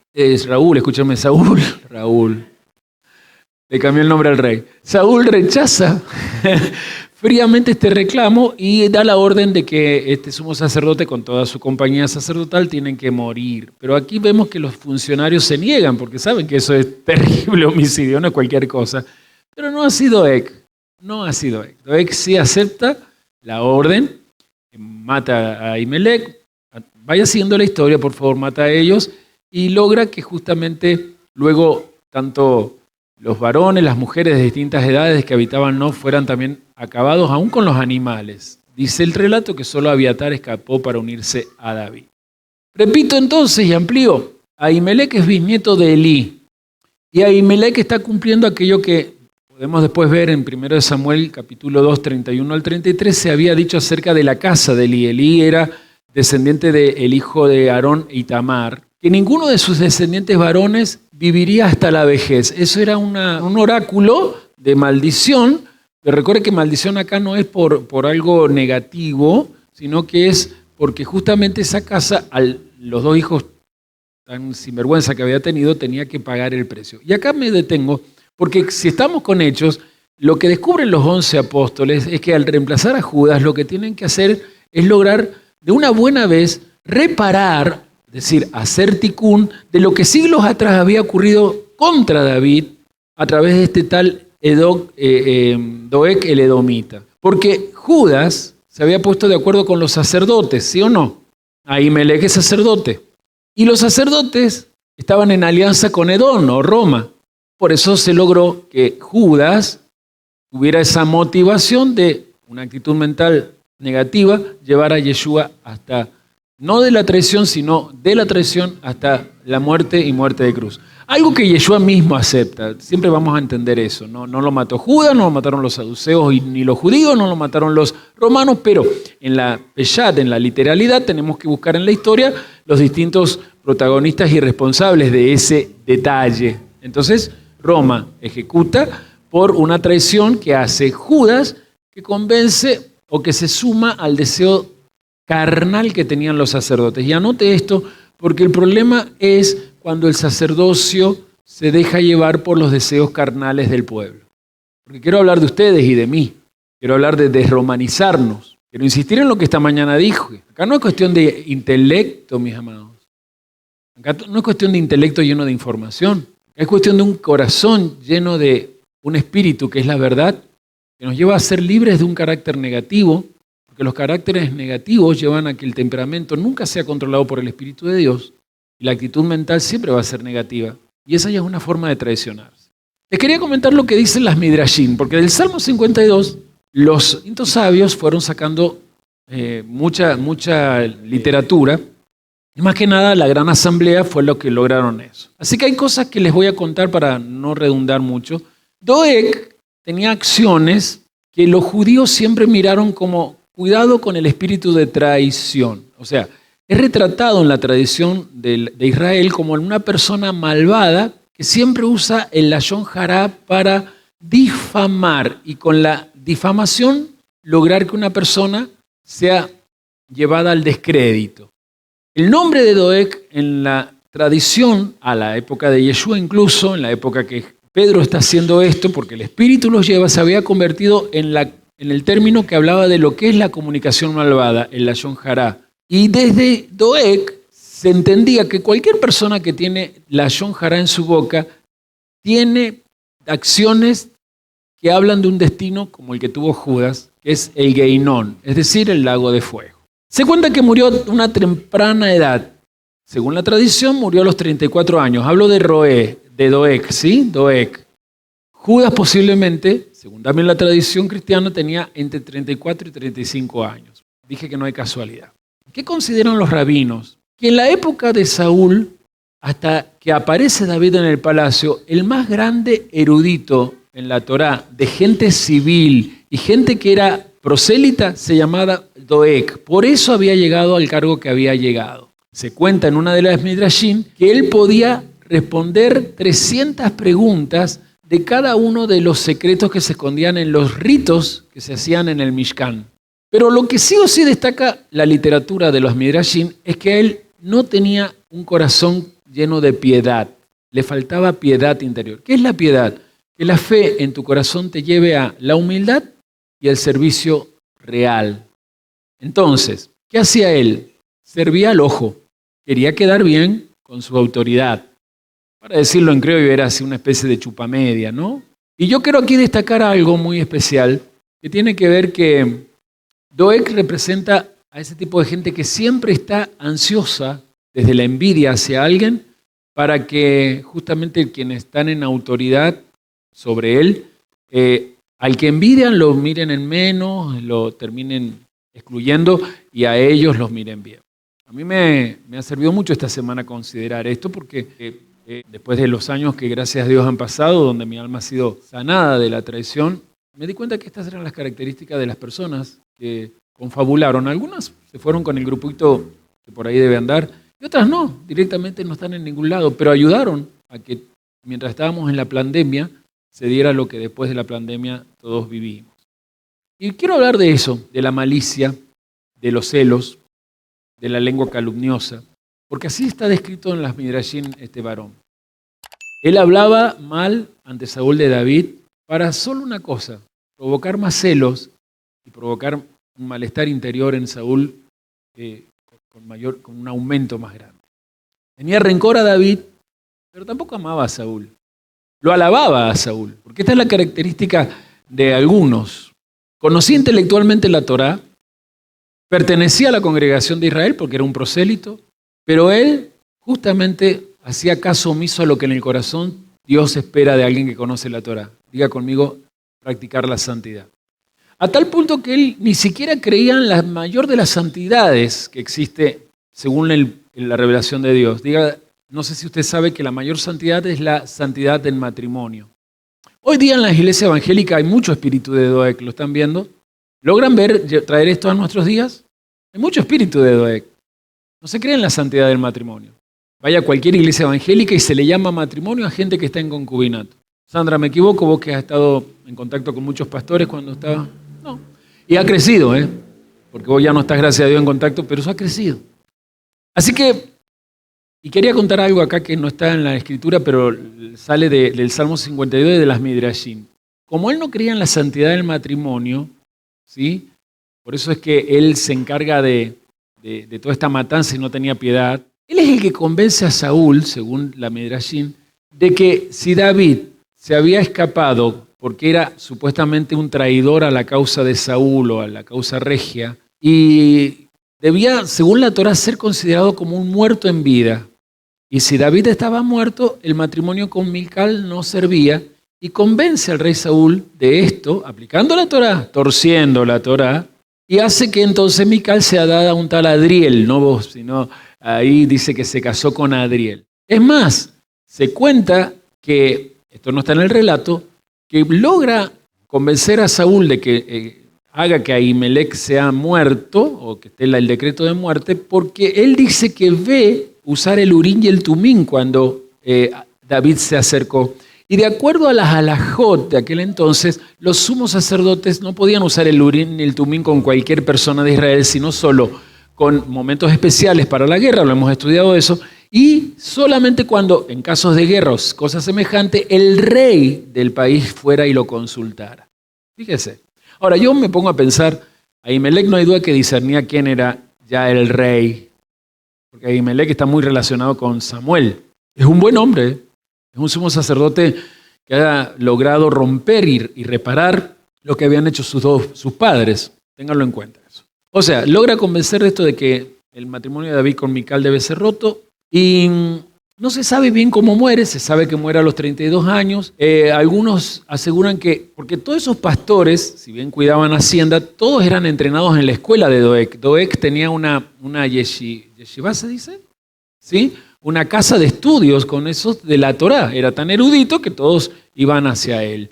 le cambió el nombre al rey. Saúl rechaza fríamente este reclamo y da la orden de que este sumo sacerdote con toda su compañía sacerdotal tienen que morir. Pero aquí vemos que los funcionarios se niegan porque saben que eso es terrible homicidio, no es cualquier cosa. Pero no ha sido Doeg. No ha sido Doeg. Doeg sí acepta la orden, mata a Ahimelech. Vaya siguiendo la historia, por favor, mata a ellos y logra que justamente luego tanto los varones, las mujeres de distintas edades que habitaban Nob fueran también acabados, aún con los animales. Dice el relato que solo Abiatar escapó para unirse a David. Repito entonces y amplío, Ahimelech es bisnieto de Elí. Y Ahimelech está cumpliendo aquello que podemos después ver en 1 Samuel capítulo 2, 31 al 33, se había dicho acerca de la casa de Elí. Elí era descendiente del hijo de Aarón y Tamar, que ninguno de sus descendientes varones viviría hasta la vejez. Eso era un oráculo de maldición, pero recuerde que maldición acá no es por algo negativo, sino que es porque justamente esa casa, los dos hijos tan sinvergüenza que había tenido, tenía que pagar el precio. Y acá me detengo, porque si estamos con Hechos, lo que descubren los 11 apóstoles es que al reemplazar a Judas, lo que tienen que hacer es lograr de una buena vez reparar, es decir, hacer ticún de lo que siglos atrás había ocurrido contra David a través de este tal Doeg el edomita. Porque Judas se había puesto de acuerdo con los sacerdotes, ¿sí o no? Ahimelech es sacerdote. Y los sacerdotes estaban en alianza con Edom o Roma. Por eso se logró que Judas tuviera esa motivación de una actitud mental negativa, llevar a Yeshua hasta no de la traición, sino de la traición hasta la muerte y muerte de cruz. Algo que Yeshua mismo acepta. Siempre vamos a entender eso. No lo mató Judas, no lo mataron los saduceos ni los judíos, no lo mataron los romanos, pero en la peshat, en la literalidad, tenemos que buscar en la historia los distintos protagonistas y responsables de ese detalle. Entonces, Roma ejecuta por una traición que hace Judas, que convence o que se suma al deseo carnal que tenían los sacerdotes. Y anote esto, porque el problema es cuando el sacerdocio se deja llevar por los deseos carnales del pueblo. Porque quiero hablar de ustedes y de mí. Quiero hablar de desromanizarnos. Quiero insistir en lo que esta mañana dije. Acá no es cuestión de intelecto, mis amados. Acá no es cuestión de intelecto lleno de información. Acá es cuestión de un corazón lleno de un espíritu que es la verdad, que nos lleva a ser libres de un carácter negativo, porque los caracteres negativos llevan a que el temperamento nunca sea controlado por el Espíritu de Dios y la actitud mental siempre va a ser negativa. Y esa ya es una forma de traicionarse. Les quería comentar lo que dicen las Midrashim, porque del Salmo 52 los distintos sabios fueron sacando mucha literatura, y más que nada la gran asamblea fue lo que lograron eso. Así que hay cosas que les voy a contar para no redundar mucho. Doeg tenía acciones que los judíos siempre miraron como cuidado con el espíritu de traición. O sea, es retratado en la tradición de Israel como una persona malvada que siempre usa el lashon hará para difamar y con la difamación lograr que una persona sea llevada al descrédito. El nombre de Doeg en la tradición, a la época de Yeshua incluso, en la época que Pedro está haciendo esto, porque el Espíritu los lleva, se había convertido en el término que hablaba de lo que es la comunicación malvada, el lashon hará. Y desde Doeg se entendía que cualquier persona que tiene lashon hará en su boca tiene acciones que hablan de un destino como el que tuvo Judas, que es el Geinón, es decir, el lago de fuego. Se cuenta que murió a una temprana edad. Según la tradición, murió a los 34 años. Hablo de Doeg, ¿sí? Doeg. Judas posiblemente, según también la tradición cristiana, tenía entre 34 y 35 años. Dije que no hay casualidad. ¿Qué consideran los rabinos? Que en la época de Saúl, hasta que aparece David en el palacio, el más grande erudito en la Torá de gente civil y gente que era prosélita se llamaba Doeg. Por eso había llegado al cargo que había llegado. Se cuenta en una de las Midrashim que él podía responder 300 preguntas de cada uno de los secretos que se escondían en los ritos que se hacían en el Mishkan. Pero lo que sí o sí destaca la literatura de los Midrashim es que él no tenía un corazón lleno de piedad. Le faltaba piedad interior. ¿Qué es la piedad? Que la fe en tu corazón te lleve a la humildad y al servicio real. Entonces, ¿qué hacía él? Servía al ojo. Quería quedar bien con su autoridad. Para decirlo en criollo, era así una especie de chupamedia, ¿no? Y yo quiero aquí destacar algo muy especial que tiene que ver que Doeg representa a ese tipo de gente que siempre está ansiosa desde la envidia hacia alguien para que justamente quienes están en autoridad sobre él, al que envidian lo miren en menos, lo terminen excluyendo y a ellos los miren bien. A mí me ha servido mucho esta semana considerar esto porque después de los años que gracias a Dios han pasado, donde mi alma ha sido sanada de la traición, me di cuenta que estas eran las características de las personas que confabularon. Algunas se fueron con el grupito que por ahí debe andar y otras no, directamente no están en ningún lado, pero ayudaron a que mientras estábamos en la pandemia se diera lo que después de la pandemia todos vivimos. Y quiero hablar de eso, de la malicia, de los celos, de la lengua calumniosa, porque así está descrito en las Midrashim este varón. Él hablaba mal ante Saúl de David para solo una cosa, provocar más celos y provocar un malestar interior en Saúl con un aumento más grande. Tenía rencor a David, pero tampoco amaba a Saúl. Lo alababa a Saúl, porque esta es la característica de algunos. Conocía intelectualmente la Torá, pertenecía a la congregación de Israel porque era un prosélito, pero él justamente hacía caso omiso a lo que en el corazón Dios espera de alguien que conoce la Torá. Diga conmigo, practicar la santidad. A tal punto que él ni siquiera creía en la mayor de las santidades que existe según la revelación de Dios. Diga, no sé si usted sabe que la mayor santidad es la santidad del matrimonio. Hoy día en la iglesia evangélica hay mucho espíritu de Doeg, ¿lo están viendo? ¿Logran traer esto a nuestros días? Hay mucho espíritu de Doeg. No se cree en la santidad del matrimonio. Vaya a cualquier iglesia evangélica y se le llama matrimonio a gente que está en concubinato. Sandra, ¿me equivoco? Vos que has estado en contacto con muchos pastores cuando estaba... No. Y ha crecido, porque vos ya no estás, gracias a Dios, en contacto, pero eso ha crecido. Así que, y quería contar algo acá que no está en la Escritura, pero sale del Salmo 52 y de las Midrashim. Como él no creía en la santidad del matrimonio, ¿sí? Por eso es que él se encarga de toda esta matanza y no tenía piedad. Él es el que convence a Saúl, según la Midrashim, de que si David se había escapado porque era supuestamente un traidor a la causa de Saúl o a la causa regia, y debía, según la Torá, ser considerado como un muerto en vida. Y si David estaba muerto, el matrimonio con Mical no servía, y convence al rey Saúl de esto, aplicando la Torá, torciendo la Torá, y hace que entonces Mical sea dada a un tal Adriel, no vos, sino ahí dice que se casó con Adriel. Es más, se cuenta que, esto no está en el relato, que logra convencer a Saúl de que haga que Ahimelech sea muerto, o que esté el decreto de muerte, porque él dice que ve usar el Urim y el Tumim cuando David se acercó. Y de acuerdo a las halajot de aquel entonces, los sumos sacerdotes no podían usar el Urim ni el Tumim con cualquier persona de Israel, sino solo con momentos especiales para la guerra, lo hemos estudiado eso, y solamente cuando, en casos de guerra o cosas semejantes, el rey del país fuera y lo consultara. Fíjese. Ahora, yo me pongo a pensar, Ahimelech no hay duda que discernía quién era ya el rey, porque Ahimelech está muy relacionado con Samuel. Es un buen hombre, es un sumo sacerdote que ha logrado romper y reparar lo que habían hecho sus padres. Ténganlo en cuenta eso. O sea, logra convencer de esto de que el matrimonio de David con Mical debe ser roto. Y no se sabe bien cómo muere, se sabe que muere a los 32 años. Algunos aseguran que, porque todos esos pastores, si bien cuidaban hacienda, todos eran entrenados en la escuela de Doeg. Doeg tenía una yeshiva, ¿se dice? ¿Sí? Una casa de estudios con esos de la Torá. Era tan erudito que todos iban hacia él.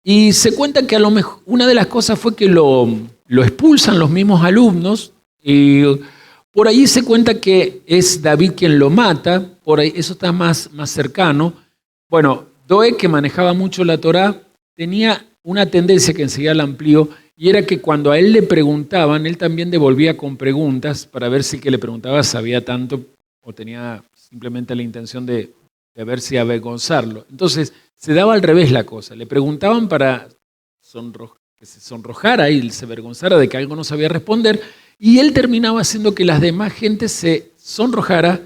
Y se cuenta que a lo mejor una de las cosas fue que lo expulsan los mismos alumnos y... Por ahí se cuenta que es David quien lo mata, por ahí eso está más cercano. Bueno, Doeg, que manejaba mucho la Torá, tenía una tendencia que enseguida la amplió, y era que cuando a él le preguntaban, él también devolvía con preguntas para ver si el que le preguntaba sabía tanto o tenía simplemente la intención de ver si avergonzarlo. Entonces, se daba al revés la cosa. Le preguntaban para que se sonrojara y se avergonzara de que algo no sabía responder, y él terminaba haciendo que las demás gentes se sonrojara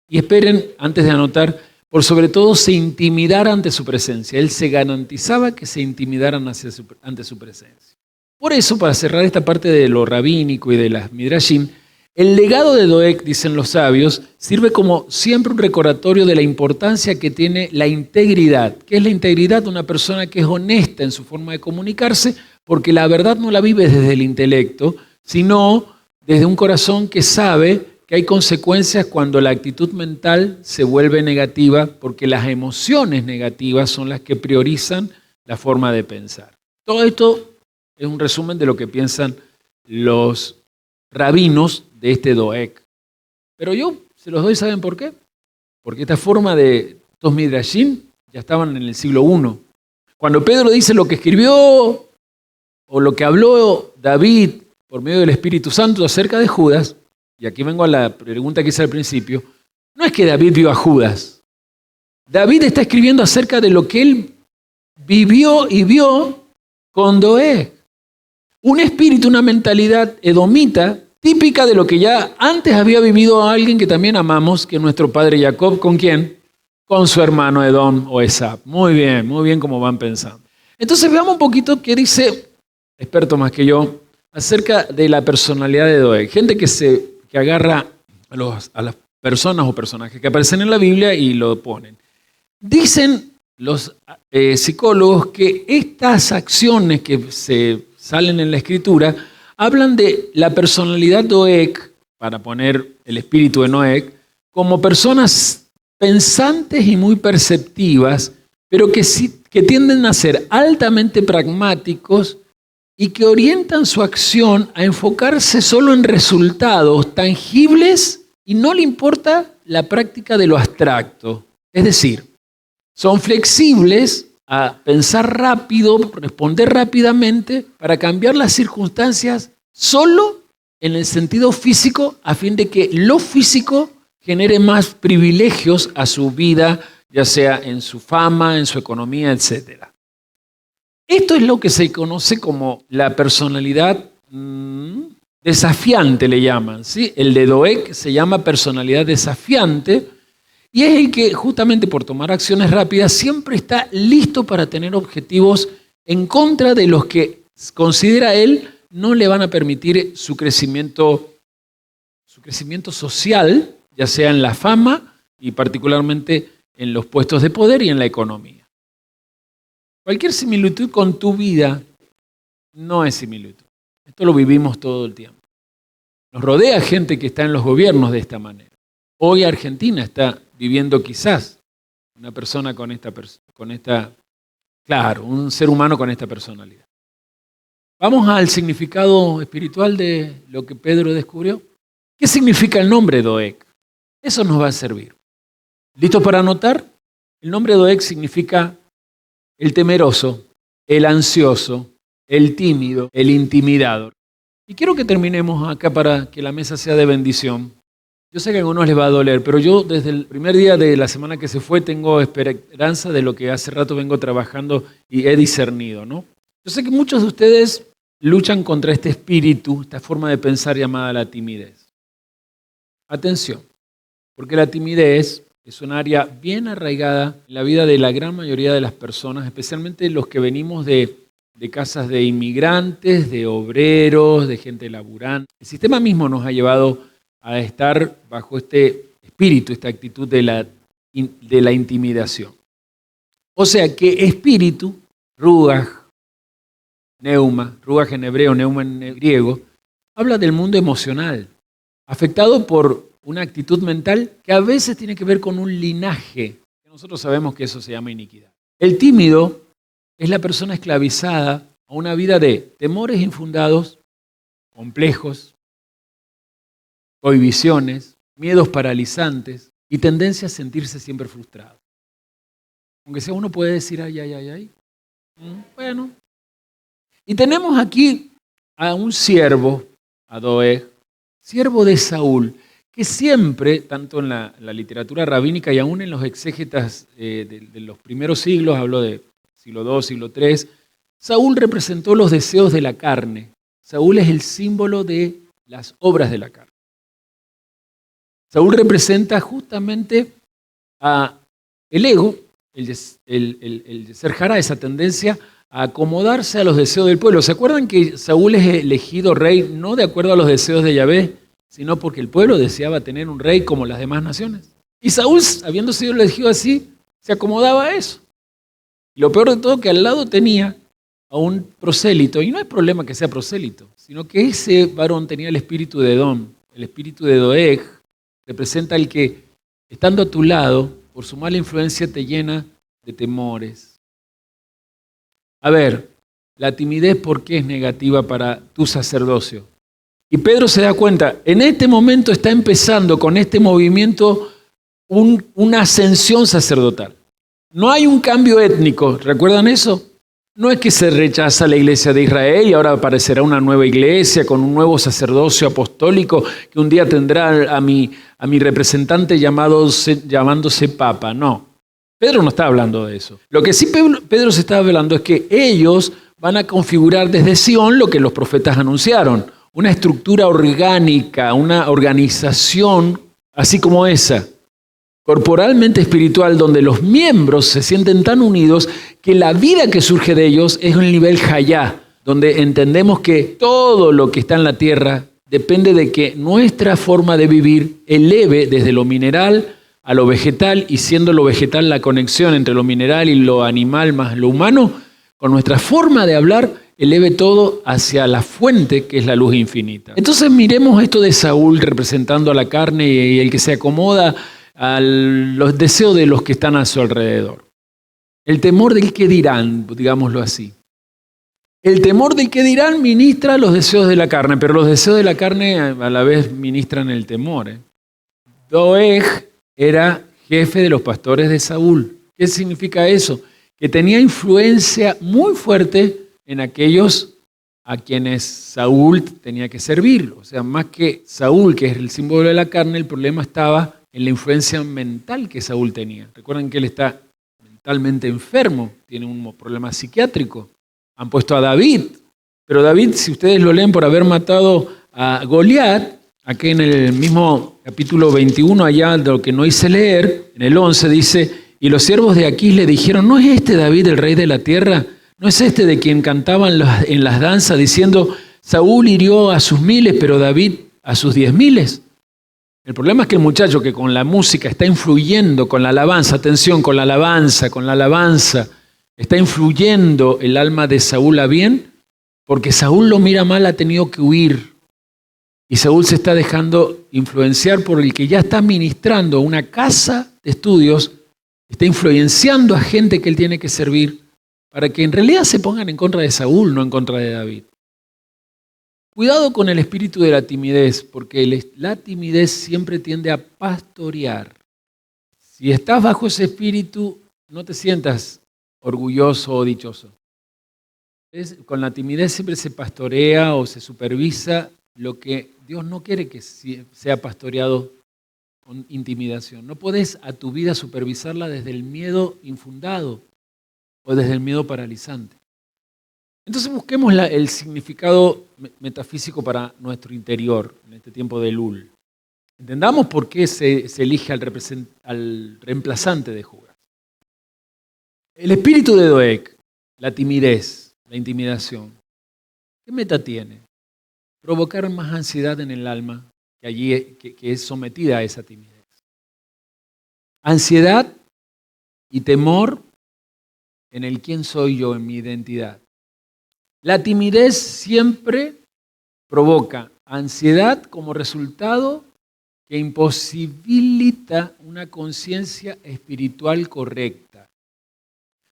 y esperen, antes de anotar, por sobre todo se intimidara ante su presencia. Él se garantizaba que se intimidaran ante su presencia. Por eso, para cerrar esta parte de lo rabínico y de las Midrashim, el legado de Doeg, dicen los sabios, sirve como siempre un recordatorio de la importancia que tiene la integridad. ¿Qué es la integridad? De una persona que es honesta en su forma de comunicarse, porque la verdad no la vive desde el intelecto, sino desde un corazón que sabe que hay consecuencias cuando la actitud mental se vuelve negativa, porque las emociones negativas son las que priorizan la forma de pensar. Todo esto es un resumen de lo que piensan los rabinos de este Doeg. Pero yo se los doy, ¿saben por qué? Porque esta forma de estos Midrashim ya estaban en el siglo I. Cuando Pedro dice lo que escribió o lo que habló David por medio del Espíritu Santo acerca de Judas, y aquí vengo a la pregunta que hice al principio, no es que David vio a Judas. David está escribiendo acerca de lo que él vivió y vio con Doeg. Un espíritu, una mentalidad edomita, típica de lo que ya antes había vivido alguien que también amamos, que es nuestro padre Jacob. ¿Con quién? Con su hermano Edom o Esab. Muy bien como van pensando. Entonces veamos un poquito qué dice, experto más que yo, acerca de la personalidad de Doeg. Gente que agarra a las personas o personajes que aparecen en la Biblia y lo ponen. Dicen los psicólogos que estas acciones que se salen en la Escritura hablan de la personalidad de Doeg, para poner el espíritu de Doeg, como personas pensantes y muy perceptivas, pero que tienden a ser altamente pragmáticos y que orientan su acción a enfocarse solo en resultados tangibles y no le importa la práctica de lo abstracto. Es decir, son flexibles a pensar rápido, responder rápidamente para cambiar las circunstancias solo en el sentido físico, a fin de que lo físico genere más privilegios a su vida, ya sea en su fama, en su economía, etc. Esto es lo que se conoce como la personalidad desafiante, le llaman, ¿sí? El de Doeg se llama personalidad desafiante y es el que justamente por tomar acciones rápidas siempre está listo para tener objetivos en contra de los que considera él no le van a permitir su crecimiento social, ya sea en la fama y particularmente en los puestos de poder y en la economía. Cualquier similitud con tu vida no es similitud. Esto lo vivimos todo el tiempo. Nos rodea gente que está en los gobiernos de esta manera. Hoy Argentina está viviendo quizás una persona un ser humano con esta personalidad. Vamos al significado espiritual de lo que Pedro descubrió. ¿Qué significa el nombre Doeg? Eso nos va a servir. ¿Listos para anotar? El nombre Doeg significa el temeroso, el ansioso, el tímido, el intimidador. Y quiero que terminemos acá para que la mesa sea de bendición. Yo sé que a algunos les va a doler, pero yo desde el primer día de la semana que se fue tengo esperanza de lo que hace rato vengo trabajando y he discernido, ¿no? Yo sé que muchos de ustedes luchan contra este espíritu, esta forma de pensar llamada la timidez. Atención, porque la timidez es un área bien arraigada en la vida de la gran mayoría de las personas, especialmente los que venimos de casas de inmigrantes, de obreros, de gente laburante. El sistema mismo nos ha llevado a estar bajo este espíritu, esta actitud de la intimidación. O sea que espíritu, ruach, neuma, ruach en hebreo, neuma en griego, habla del mundo emocional, afectado por una actitud mental que a veces tiene que ver con un linaje, que nosotros sabemos que eso se llama iniquidad. El tímido es la persona esclavizada a una vida de temores infundados, complejos, cohibiciones, miedos paralizantes y tendencia a sentirse siempre frustrado. Aunque sea uno puede decir, ay. Bueno. Y tenemos aquí a un siervo, a Doeg, siervo de Saúl, que siempre, tanto en la literatura rabínica y aún en los exégetas de los primeros siglos, hablo de siglo II, siglo III, Saúl representó los deseos de la carne. Saúl es el símbolo de las obras de la carne. Saúl representa justamente el ego, el Yetzer Hará, esa tendencia a acomodarse a los deseos del pueblo. ¿Se acuerdan que Saúl es elegido rey no de acuerdo a los deseos de Yahvé, sino porque el pueblo deseaba tener un rey como las demás naciones? Y Saúl, habiendo sido elegido así, se acomodaba a eso. Y lo peor de todo, que al lado tenía a un prosélito, y no es problema que sea prosélito, sino que ese varón tenía el espíritu de Edom, el espíritu de Doeg, representa el que, estando a tu lado, por su mala influencia te llena de temores. A ver, la timidez, ¿por qué es negativa para tu sacerdocio? Y Pedro se da cuenta, en este momento está empezando con este movimiento una ascensión sacerdotal. No hay un cambio étnico, ¿recuerdan eso? No es que se rechaza la iglesia de Israel y ahora aparecerá una nueva iglesia con un nuevo sacerdocio apostólico que un día tendrá a mi representante llamándose Papa. No, Pedro no está hablando de eso. Lo que sí Pedro se está hablando es que ellos van a configurar desde Sion lo que los profetas anunciaron, una estructura orgánica, una organización así como esa, corporalmente espiritual, donde los miembros se sienten tan unidos que la vida que surge de ellos es un nivel hayá, donde entendemos que todo lo que está en la tierra depende de que nuestra forma de vivir eleve desde lo mineral a lo vegetal, y siendo lo vegetal la conexión entre lo mineral y lo animal más lo humano, con nuestra forma de hablar eleve todo hacia la fuente que es la luz infinita. Entonces miremos esto de Saúl representando a la carne y el que se acomoda a los deseos de los que están a su alrededor. El temor del que dirán, digámoslo así. El temor del que dirán ministra los deseos de la carne, pero los deseos de la carne a la vez ministran el temor. Doeg era jefe de los pastores de Saúl. ¿Qué significa eso? que tenía influencia muy fuerte en aquellos a quienes Saúl tenía que servir. O sea, más que Saúl, que es el símbolo de la carne, el problema estaba en la influencia mental que Saúl tenía. Recuerden que él está mentalmente enfermo, tiene un problema psiquiátrico. Han puesto a David, pero David, si ustedes lo leen por haber matado a Goliat, aquí en el mismo capítulo 21, allá de lo que no hice leer, en el 11 dice, y los siervos de Aquís le dijeron, ¿no es este David el rey de la tierra? ¿No es este de quien cantaban en las danzas diciendo, Saúl hirió a sus 1000, pero David a sus 10.000? El problema es que el muchacho que con la música está influyendo, con la alabanza, atención, con la alabanza, está influyendo el alma de Saúl a bien, porque Saúl lo mira mal, ha tenido que huir. Y Saúl se está dejando influenciar por el que ya está ministrando una casa de estudios, está influenciando a gente que él tiene que servir, para que en realidad se pongan en contra de Saúl, no en contra de David. Cuidado con el espíritu de la timidez, porque la timidez siempre tiende a pastorear. Si estás bajo ese espíritu, no te sientas orgulloso o dichoso. Con la timidez siempre se pastorea o se supervisa lo que Dios no quiere que sea pastoreado con intimidación. No podés a tu vida supervisarla desde el miedo infundado o desde el miedo paralizante. Entonces busquemos el significado metafísico para nuestro interior en este tiempo de Elul. Entendamos por qué se elige al reemplazante de Judas. El espíritu de Doeg, la timidez, la intimidación, ¿qué meta tiene? Provocar más ansiedad en el alma que es sometida a esa timidez. Ansiedad y temor en el quién soy yo, en mi identidad. La timidez siempre provoca ansiedad como resultado que imposibilita una conciencia espiritual correcta.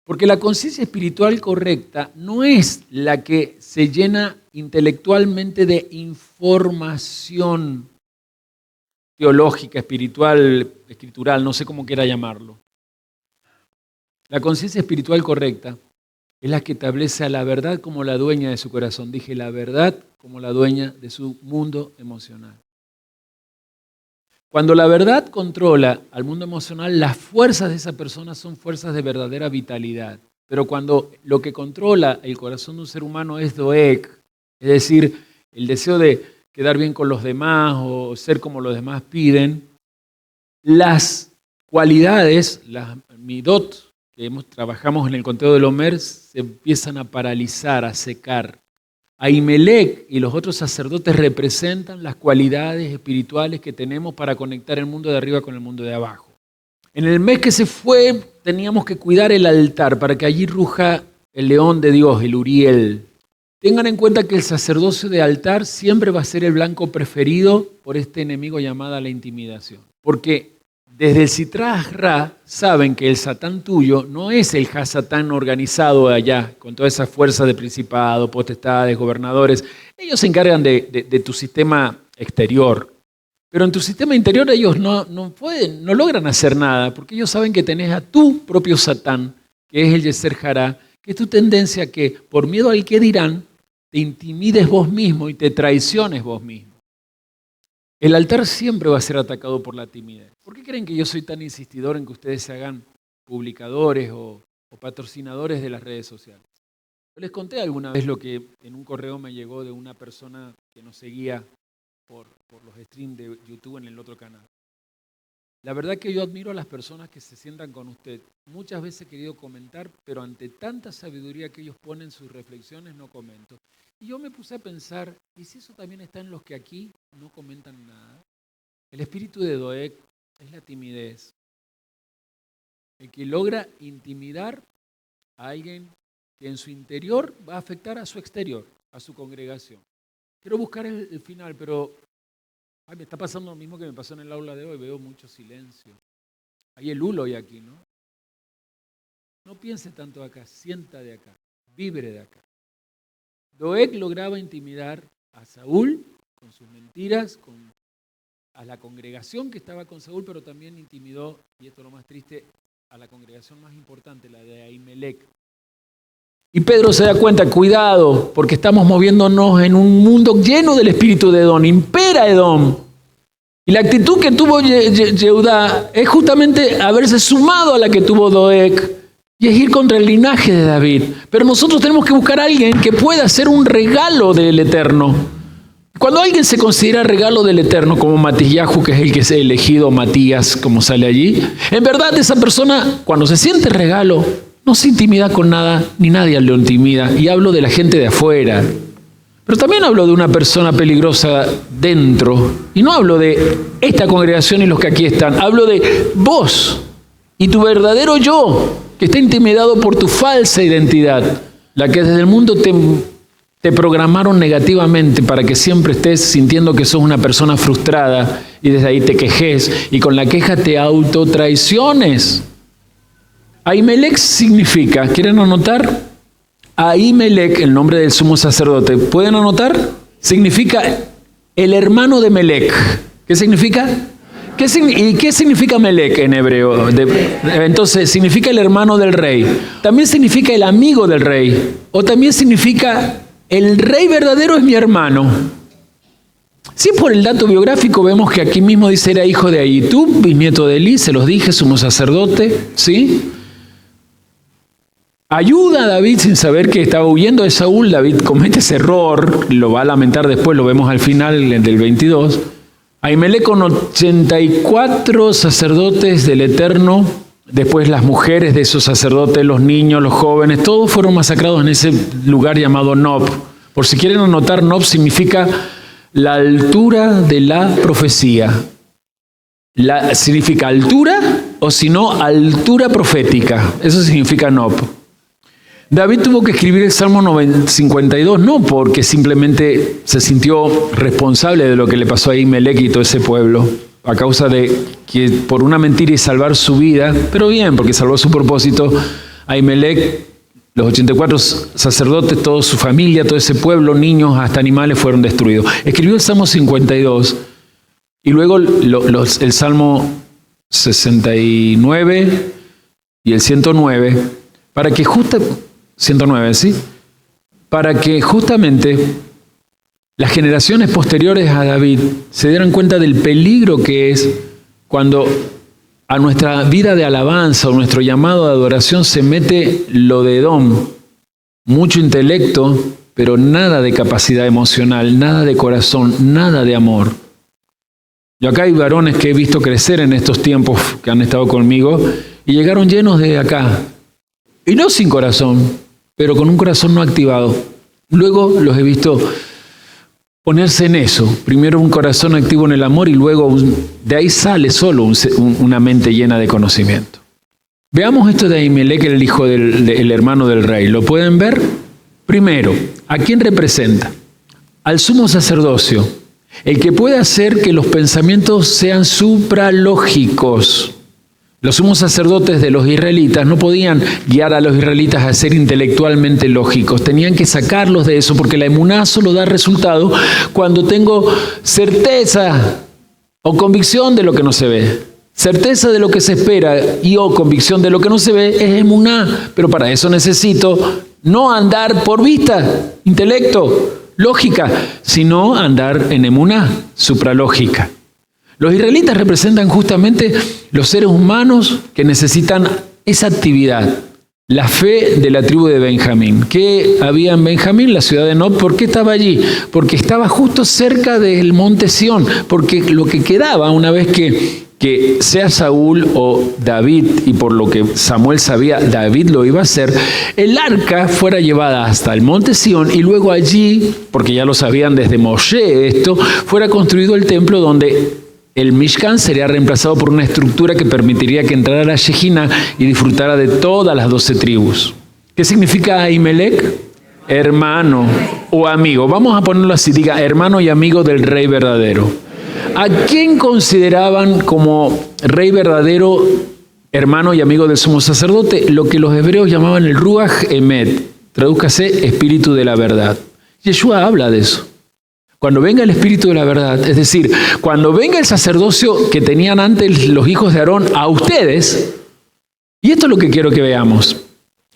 Porque la conciencia espiritual correcta no es la que se llena intelectualmente de información teológica, espiritual, escritural, no sé cómo quiera llamarlo. La conciencia espiritual correcta es la que establece a la verdad como la dueña de su corazón. Dije, la verdad como la dueña de su mundo emocional. Cuando la verdad controla al mundo emocional, las fuerzas de esa persona son fuerzas de verdadera vitalidad. Pero cuando lo que controla el corazón de un ser humano es Doeg, es decir, el deseo de quedar bien con los demás o ser como los demás piden, las cualidades, las midot, que trabajamos en el conteo del Homer, se empiezan a paralizar, a secar. Ahimelech y los otros sacerdotes representan las cualidades espirituales que tenemos para conectar el mundo de arriba con el mundo de abajo. En el mes que se fue teníamos que cuidar el altar para que allí ruja el león de Dios, el Uriel. Tengan en cuenta que el sacerdocio de altar siempre va a ser el blanco preferido por este enemigo llamado la intimidación. Porque desde el Sitra Ra saben que el Satán tuyo no es el Hasatán organizado allá, con toda esa fuerza de principado, potestades, gobernadores. Ellos se encargan de tu sistema exterior. Pero en tu sistema interior ellos no logran hacer nada, porque ellos saben que tenés a tu propio Satán, que es el Yeser Hará, que es tu tendencia que por miedo al que dirán, te intimides vos mismo y te traiciones vos mismo. El altar siempre va a ser atacado por la timidez. ¿Por qué creen que yo soy tan insistidor en que ustedes se hagan publicadores o patrocinadores de las redes sociales? Yo les conté alguna vez lo que en un correo me llegó de una persona que nos seguía por los streams de YouTube en el otro canal. La verdad que yo admiro a las personas que se sientan con usted. Muchas veces he querido comentar, pero ante tanta sabiduría que ellos ponen sus reflexiones, no comento. Y yo me puse a pensar, ¿y si eso también está en los que aquí no comentan nada? El espíritu de Doeg es la timidez. El que logra intimidar a alguien que en su interior va a afectar a su exterior, a su congregación. Quiero buscar el final, pero me está pasando lo mismo que me pasó en el aula de hoy. Veo mucho silencio. Hay el hulo hoy aquí, ¿no? No piense tanto acá, sienta de acá, vibre de acá. Doeg lograba intimidar a Saúl con sus mentiras, a la congregación que estaba con Saúl, pero también intimidó, y esto es lo más triste, a la congregación más importante, la de Ahimelech. Y Pedro se da cuenta, cuidado, porque estamos moviéndonos en un mundo lleno del espíritu de Edom, impera Edom. Y la actitud que tuvo Yehudá es justamente haberse sumado a la que tuvo Doeg, y es ir contra el linaje de David. Pero nosotros tenemos que buscar a alguien que pueda ser un regalo del Eterno. Cuando alguien se considera regalo del Eterno, como Matisyahu, que es el que es elegido, Matías, como sale allí, en verdad esa persona, cuando se siente regalo, no se intimida con nada, ni nadie lo intimida. Y hablo de la gente de afuera. Pero también hablo de una persona peligrosa dentro. Y no hablo de esta congregación y los que aquí están. Hablo de vos y tu verdadero yo, que está intimidado por tu falsa identidad, la que desde el mundo te programaron negativamente para que siempre estés sintiendo que sos una persona frustrada y desde ahí te quejes y con la queja te autotraiciones. Ahimelech significa, ¿quieren anotar? Ahimelech, el nombre del sumo sacerdote, ¿pueden anotar? Significa el hermano de Melech. ¿Qué significa? ¿Y qué significa Melech en hebreo? Entonces, significa el hermano del rey. También significa el amigo del rey. O también significa el rey verdadero es mi hermano. Si por el dato biográfico vemos que aquí mismo dice era hijo de Ahitub, bisnieto de Elí, se los dije, sumo sacerdote, ¿sí? Ayuda a David sin saber que estaba huyendo de Saúl. David comete ese error, lo va a lamentar después, lo vemos al final del 22. Ahimelech con 84 sacerdotes del Eterno, después las mujeres de esos sacerdotes, los niños, los jóvenes, todos fueron masacrados en ese lugar llamado Nob. Por si quieren anotar, Nob significa la altura de la profecía. Significa altura o si no, altura profética. Eso significa Nob. David tuvo que escribir el Salmo 52, no porque simplemente se sintió responsable de lo que le pasó a Ahimelech y todo ese pueblo, a causa de que por una mentira y salvar su vida, pero bien, porque salvó su propósito, Ahimelech, los 84 sacerdotes, toda su familia, todo ese pueblo, niños, hasta animales fueron destruidos. Escribió el Salmo 52 y luego el Salmo 69 y el 109, para que 109, ¿sí? Para que justamente las generaciones posteriores a David se dieran cuenta del peligro que es cuando a nuestra vida de alabanza o nuestro llamado de adoración se mete lo de Edom, mucho intelecto, pero nada de capacidad emocional, nada de corazón, nada de amor. Yo acá hay varones que he visto crecer en estos tiempos que han estado conmigo y llegaron llenos de acá, y no sin corazón, pero con un corazón no activado. Luego los he visto ponerse en eso. Primero un corazón activo en el amor y luego de ahí sale solo una mente llena de conocimiento. Veamos esto de Ahimelech, el hijo del hermano del rey. ¿Lo pueden ver? Primero, ¿a quién representa? Al sumo sacerdocio, el que puede hacer que los pensamientos sean supralógicos. Los sumos sacerdotes de los israelitas no podían guiar a los israelitas a ser intelectualmente lógicos. Tenían que sacarlos de eso porque la emuná solo da resultado cuando tengo certeza o convicción de lo que no se ve. Certeza de lo que se espera y o convicción de lo que no se ve es emuná. Pero para eso necesito no andar por vista, intelecto, lógica, sino andar en emuná, supralógica. Los israelitas representan justamente los seres humanos que necesitan esa actividad, la fe de la tribu de Benjamín. ¿Qué había en Benjamín? La ciudad de Nob. ¿Por qué estaba allí? Porque estaba justo cerca del monte Sión, porque lo que quedaba una vez que sea Saúl o David, y por lo que Samuel sabía, David lo iba a hacer, el arca fuera llevada hasta el monte Sión y luego allí, porque ya lo sabían desde Moshe esto, fuera construido el templo donde el Mishkan sería reemplazado por una estructura que permitiría que entrara la Shejina y disfrutara de todas las 12 tribus. ¿Qué significa Ahimelech? Hermano o amigo. Vamos a ponerlo así, diga hermano y amigo del rey verdadero. ¿A quién consideraban como rey verdadero, hermano y amigo del sumo sacerdote? Lo que los hebreos llamaban el Ruach Emet. Tradúzcase espíritu de la verdad. Yeshua habla de eso. Cuando venga el Espíritu de la verdad, es decir, cuando venga el sacerdocio que tenían antes los hijos de Aarón a ustedes, Y esto es lo que quiero que veamos.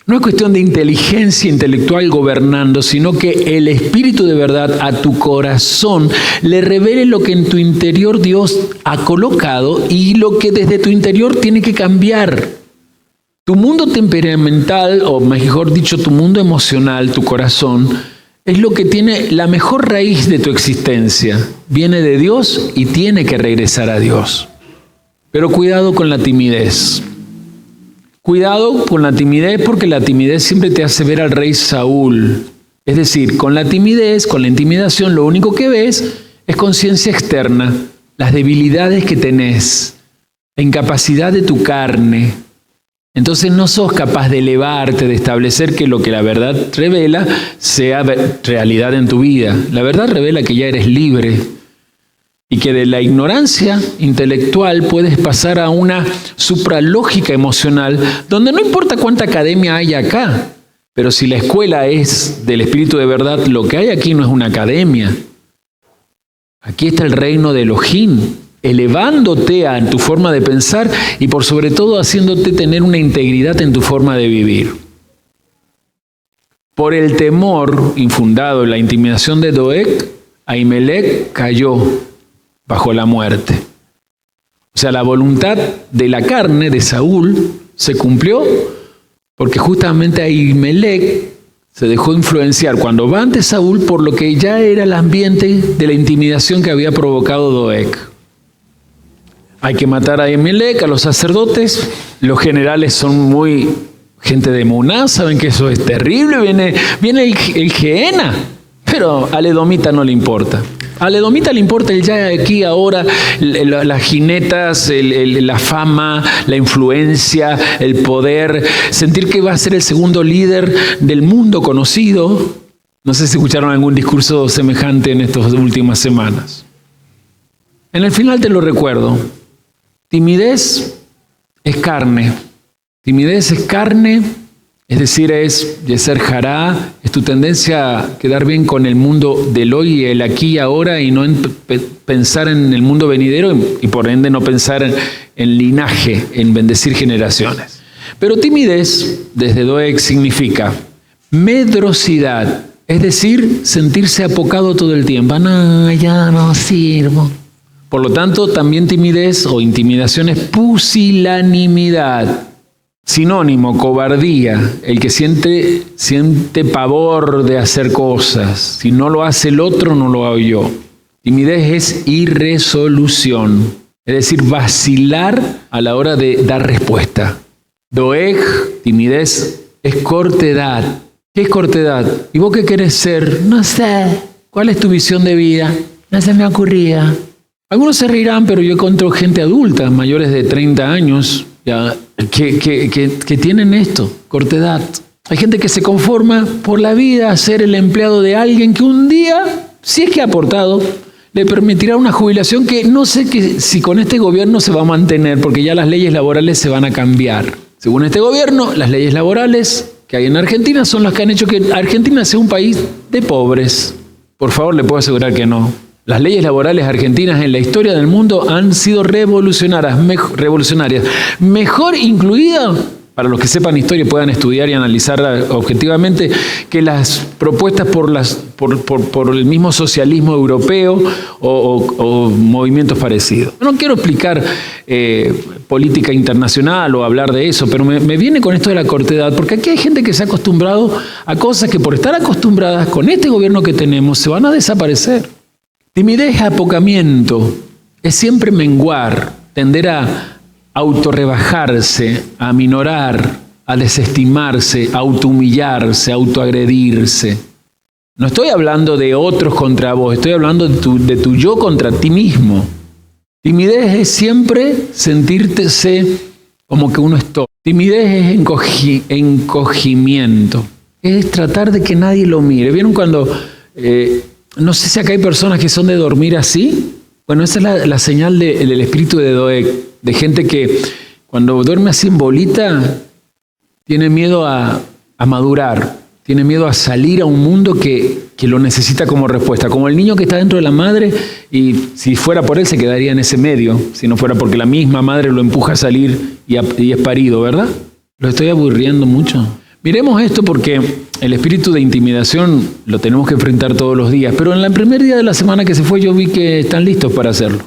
No es cuestión de inteligencia intelectual gobernando, sino que el Espíritu de verdad a tu corazón le revele lo que en tu interior Dios ha colocado y lo que desde tu interior tiene que cambiar. Tu mundo temperamental, o mejor dicho, tu mundo emocional, tu corazón, es lo que tiene la mejor raíz de tu existencia. Viene de Dios y tiene que regresar a Dios. Pero cuidado con la timidez. Cuidado con la timidez, porque la timidez siempre te hace ver al rey Saúl. Es decir, con la timidez, con la intimidación, lo único que ves es conciencia externa, las debilidades que tenés, la incapacidad de tu carne. Entonces no sos capaz de elevarte, de establecer que lo que la verdad revela sea realidad en tu vida. La verdad revela que ya eres libre y que de la ignorancia intelectual puedes pasar a una supralógica emocional, donde no importa cuánta academia hay acá, pero si la escuela es del Espíritu de verdad, lo que hay aquí no es una academia. Aquí está el reino de Elohim, elevándote a tu forma de pensar y por sobre todo haciéndote tener una integridad en tu forma de vivir. Por el temor infundado en la intimidación de Doeg, Ahimelech cayó bajo la muerte. O sea, la voluntad de la carne de Saúl se cumplió porque justamente Ahimelech se dejó influenciar cuando va ante Saúl por lo que ya era el ambiente de la intimidación que había provocado Doeg. Hay que matar a Ahimelech, a los sacerdotes. Los generales son muy gente de Muná, saben que eso es terrible. Viene el Gehenna, pero al edomita no le importa. Al edomita le importa el ya aquí, ahora, las jinetas, la fama, la influencia, el poder, sentir que va a ser el segundo líder del mundo conocido. No sé si escucharon algún discurso semejante en estas últimas semanas. En el final te lo recuerdo. Timidez es carne. Timidez es carne, es decir, es Yeser Hará, es tu tendencia a quedar bien con el mundo del hoy y el aquí y ahora y no pensar en el mundo venidero y por ende no pensar en linaje, en bendecir generaciones. Pero timidez, desde Doeg, significa medrosidad, es decir, sentirse apocado todo el tiempo. No, ya no sirvo. Por lo tanto, también timidez o intimidación es pusilanimidad. Sinónimo, cobardía, el que siente pavor de hacer cosas. Si no lo hace el otro, no lo hago yo. Timidez es irresolución, es decir, vacilar a la hora de dar respuesta. Doeg, timidez, es cortedad. ¿Qué es cortedad? ¿Y vos qué querés ser? No sé. ¿Cuál es tu visión de vida? No se me ocurría. Algunos se reirán, pero yo encuentro gente adulta, mayores de 30 años, ya, que tienen esto, cortedad. Hay gente que se conforma por la vida a ser el empleado de alguien que un día, si es que ha aportado, le permitirá una jubilación que no sé si con este gobierno se va a mantener, porque ya las leyes laborales se van a cambiar. Según este gobierno, las leyes laborales que hay en Argentina son las que han hecho que Argentina sea un país de pobres. Por favor, le puedo asegurar que no. Las leyes laborales argentinas en la historia del mundo han sido revolucionarias, mejor incluida, para los que sepan historia y puedan estudiar y analizarla objetivamente, que las propuestas por el mismo socialismo europeo o movimientos parecidos. No quiero explicar política internacional o hablar de eso, pero me viene con esto de la cortedad, porque aquí hay gente que se ha acostumbrado a cosas que por estar acostumbradas con este gobierno que tenemos se van a desaparecer. Timidez es apocamiento, es siempre menguar, tender a autorrebajarse, a aminorar, a desestimarse, a autohumillarse, a autoagredirse. No estoy hablando de otros contra vos, estoy hablando de tu yo contra ti mismo. Timidez es siempre sentirse como que uno es todo. Timidez es encogimiento, es tratar de que nadie lo mire. ¿Vieron cuando... no sé si acá hay personas que son de dormir así? Bueno, esa es la señal del espíritu de Doeg, de gente que cuando duerme así en bolita, tiene miedo a madurar, tiene miedo a salir a un mundo que lo necesita como respuesta, como el niño que está dentro de la madre y si fuera por él se quedaría en ese medio, si no fuera porque la misma madre lo empuja a salir y es parido, ¿verdad? ¿Lo estoy aburriendo mucho? Miremos esto porque el espíritu de intimidación lo tenemos que enfrentar todos los días, pero en el primer día de la semana que se fue yo vi que están listos para hacerlo.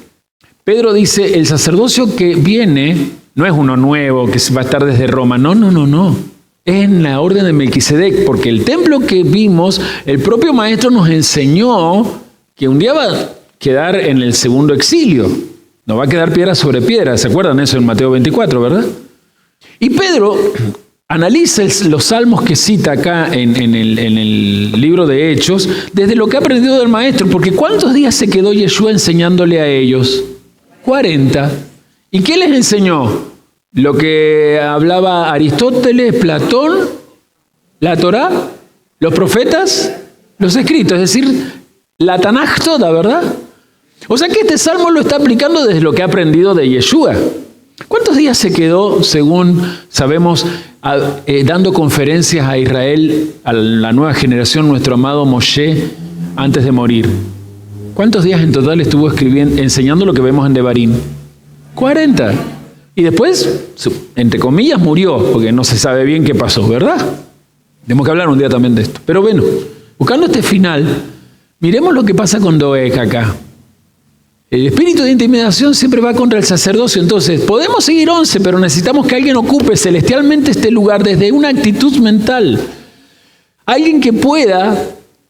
Pedro dice, el sacerdocio que viene no es uno nuevo que va a estar desde Roma, no. Es en la orden de Melquisedec, porque el templo que vimos, el propio maestro nos enseñó que un día va a quedar en el segundo exilio, no va a quedar piedra sobre piedra, ¿se acuerdan eso en Mateo 24, verdad? Y Pedro analiza los salmos que cita acá en el libro de Hechos desde lo que ha aprendido del maestro, porque ¿cuántos días se quedó Yeshua enseñándole a ellos? 40. ¿Y qué les enseñó? Lo que hablaba Aristóteles, Platón, la Torá, los profetas, los escritos, es decir, la Tanaj toda, ¿verdad? O sea que este salmo lo está aplicando desde lo que ha aprendido de Yeshua. ¿Cuántos días se quedó, según sabemos, dando conferencias a Israel, a la nueva generación, nuestro amado Moshe, antes de morir? ¿Cuántos días en total estuvo enseñando lo que vemos en Devarim? 40. Y después, entre comillas, murió, porque no se sabe bien qué pasó, ¿verdad? Tenemos que hablar un día también de esto. Pero bueno, buscando este final, miremos lo que pasa con Doeg acá. El espíritu de intimidación siempre va contra el sacerdocio. Entonces, podemos seguir 11, pero necesitamos que alguien ocupe celestialmente este lugar desde una actitud mental. Alguien que pueda,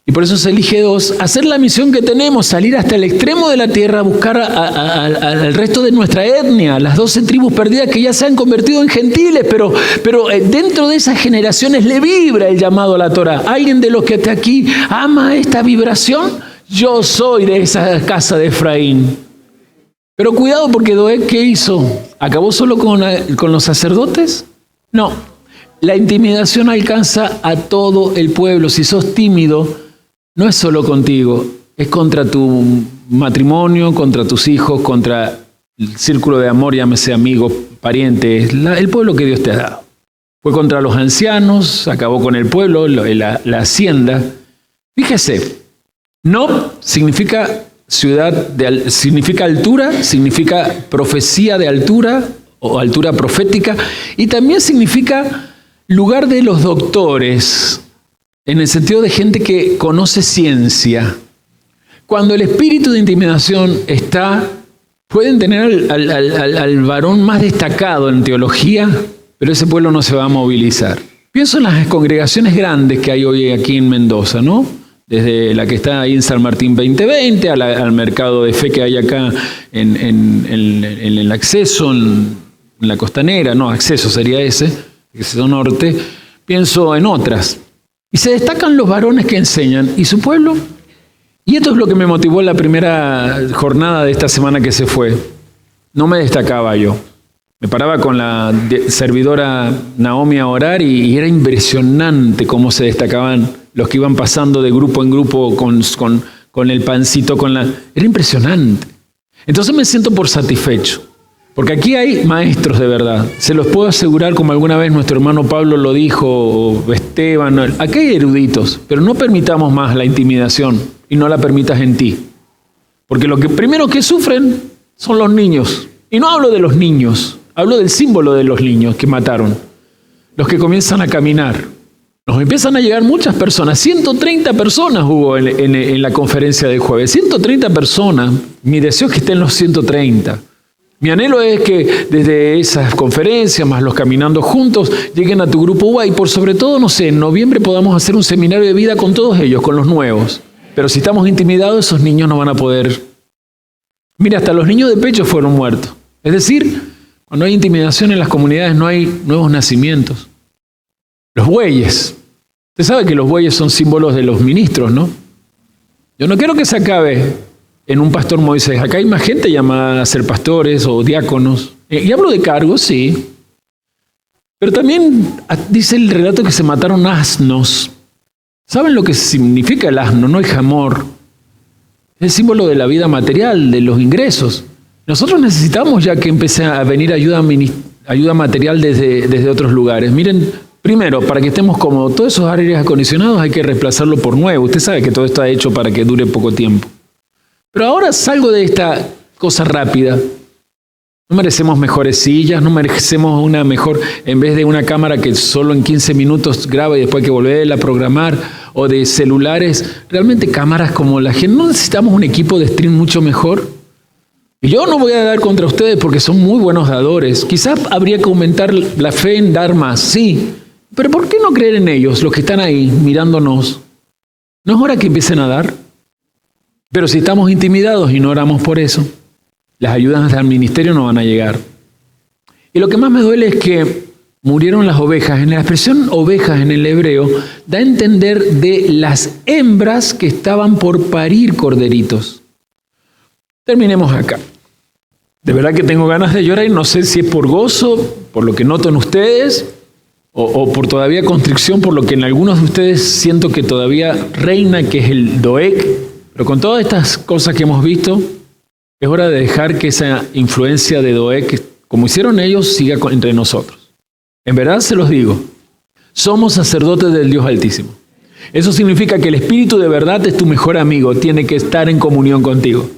y por eso se elige 2, hacer la misión que tenemos, salir hasta el extremo de la tierra a buscar al resto de nuestra etnia, las 12 tribus perdidas que ya se han convertido en gentiles, pero dentro de esas generaciones le vibra el llamado a la Torah. ¿Alguien de los que está aquí ama esta vibración? Yo soy de esa casa de Efraín. Pero cuidado porque Doeg, ¿qué hizo? ¿Acabó solo con los sacerdotes? No. La intimidación alcanza a todo el pueblo. Si sos tímido, no es solo contigo. Es contra tu matrimonio, contra tus hijos, contra el círculo de amor, llámese amigos, parientes, el pueblo que Dios te ha dado. Fue contra los ancianos, acabó con el pueblo, la hacienda. Fíjese. No significa significa altura, significa profecía de altura o altura profética, y también significa lugar de los doctores, en el sentido de gente que conoce ciencia. Cuando el espíritu de intimidación está, pueden tener al varón más destacado en teología, pero ese pueblo no se va a movilizar. Pienso en las congregaciones grandes que hay hoy aquí en Mendoza, ¿no? Desde la que está ahí en San Martín 2020, al mercado de fe que hay acá en el acceso, en la costanera, no, acceso sería ese, acceso norte, pienso en otras. Y se destacan los varones que enseñan, ¿y su pueblo? Y esto es lo que me motivó en la primera jornada de esta semana que se fue. No me destacaba yo. Me paraba con la servidora Naomi a orar y era impresionante cómo se destacaban los que iban pasando de grupo en grupo con el pancito, Era impresionante. Entonces me siento por satisfecho, porque aquí hay maestros de verdad. Se los puedo asegurar, como alguna vez nuestro hermano Pablo lo dijo, o Esteban. Aquí hay eruditos, pero no permitamos más la intimidación y no la permitas en ti. Porque lo que primero que sufren son los niños. Y no hablo de los niños, hablo del símbolo de los niños que mataron. Los que comienzan a caminar. Nos empiezan a llegar muchas personas, 130 personas hubo en la conferencia del jueves, 130 personas, mi deseo es que estén los 130. Mi anhelo es que desde esas conferencias, más los caminando juntos, lleguen a tu grupo UA y por sobre todo, no sé, en noviembre podamos hacer un seminario de vida con todos ellos, con los nuevos. Pero si estamos intimidados, esos niños no van a poder. Mira, hasta los niños de pecho fueron muertos. Es decir, cuando hay intimidación en las comunidades no hay nuevos nacimientos. Los bueyes. Usted sabe que los bueyes son símbolos de los ministros, ¿no? Yo no quiero que se acabe en un pastor Moisés. Acá hay más gente llamada a ser pastores o diáconos. Y hablo de cargos, sí. Pero también dice el relato que se mataron asnos. ¿Saben lo que significa el asno? No el jamor. Es el símbolo de la vida material, de los ingresos. Nosotros necesitamos ya que empiece a venir ayuda material desde otros lugares. Miren, primero, para que estemos cómodos, todos esos aires acondicionados hay que reemplazarlo por nuevo. Usted sabe que todo está hecho para que dure poco tiempo. Pero ahora salgo de esta cosa rápida No merecemos mejores sillas, no merecemos una mejor, en vez de una cámara que solo en 15 minutos graba y después hay que volverla a programar, o de celulares, realmente cámaras como la gente. ¿No necesitamos un equipo de stream mucho mejor? Y yo no voy a dar contra ustedes porque son muy buenos dadores. Quizás habría que aumentar la fe en dar más, sí. Pero ¿por qué no creer en ellos, los que están ahí mirándonos? ¿No es hora que empiecen a dar? Pero si estamos intimidados y no oramos por eso, las ayudas al ministerio no van a llegar. Y lo que más me duele es que murieron las ovejas. En la expresión ovejas en el hebreo da a entender de las hembras que estaban por parir corderitos. Terminemos acá. De verdad que tengo ganas de llorar y no sé si es por gozo, por lo que noto en ustedes, o por todavía constricción, por lo que en algunos de ustedes siento que todavía reina, que es el Doeg. Pero con todas estas cosas que hemos visto, es hora de dejar que esa influencia de Doeg, como hicieron ellos, siga entre nosotros. En verdad se los digo, somos sacerdotes del Dios Altísimo. Eso significa que el Espíritu de verdad es tu mejor amigo, tiene que estar en comunión contigo.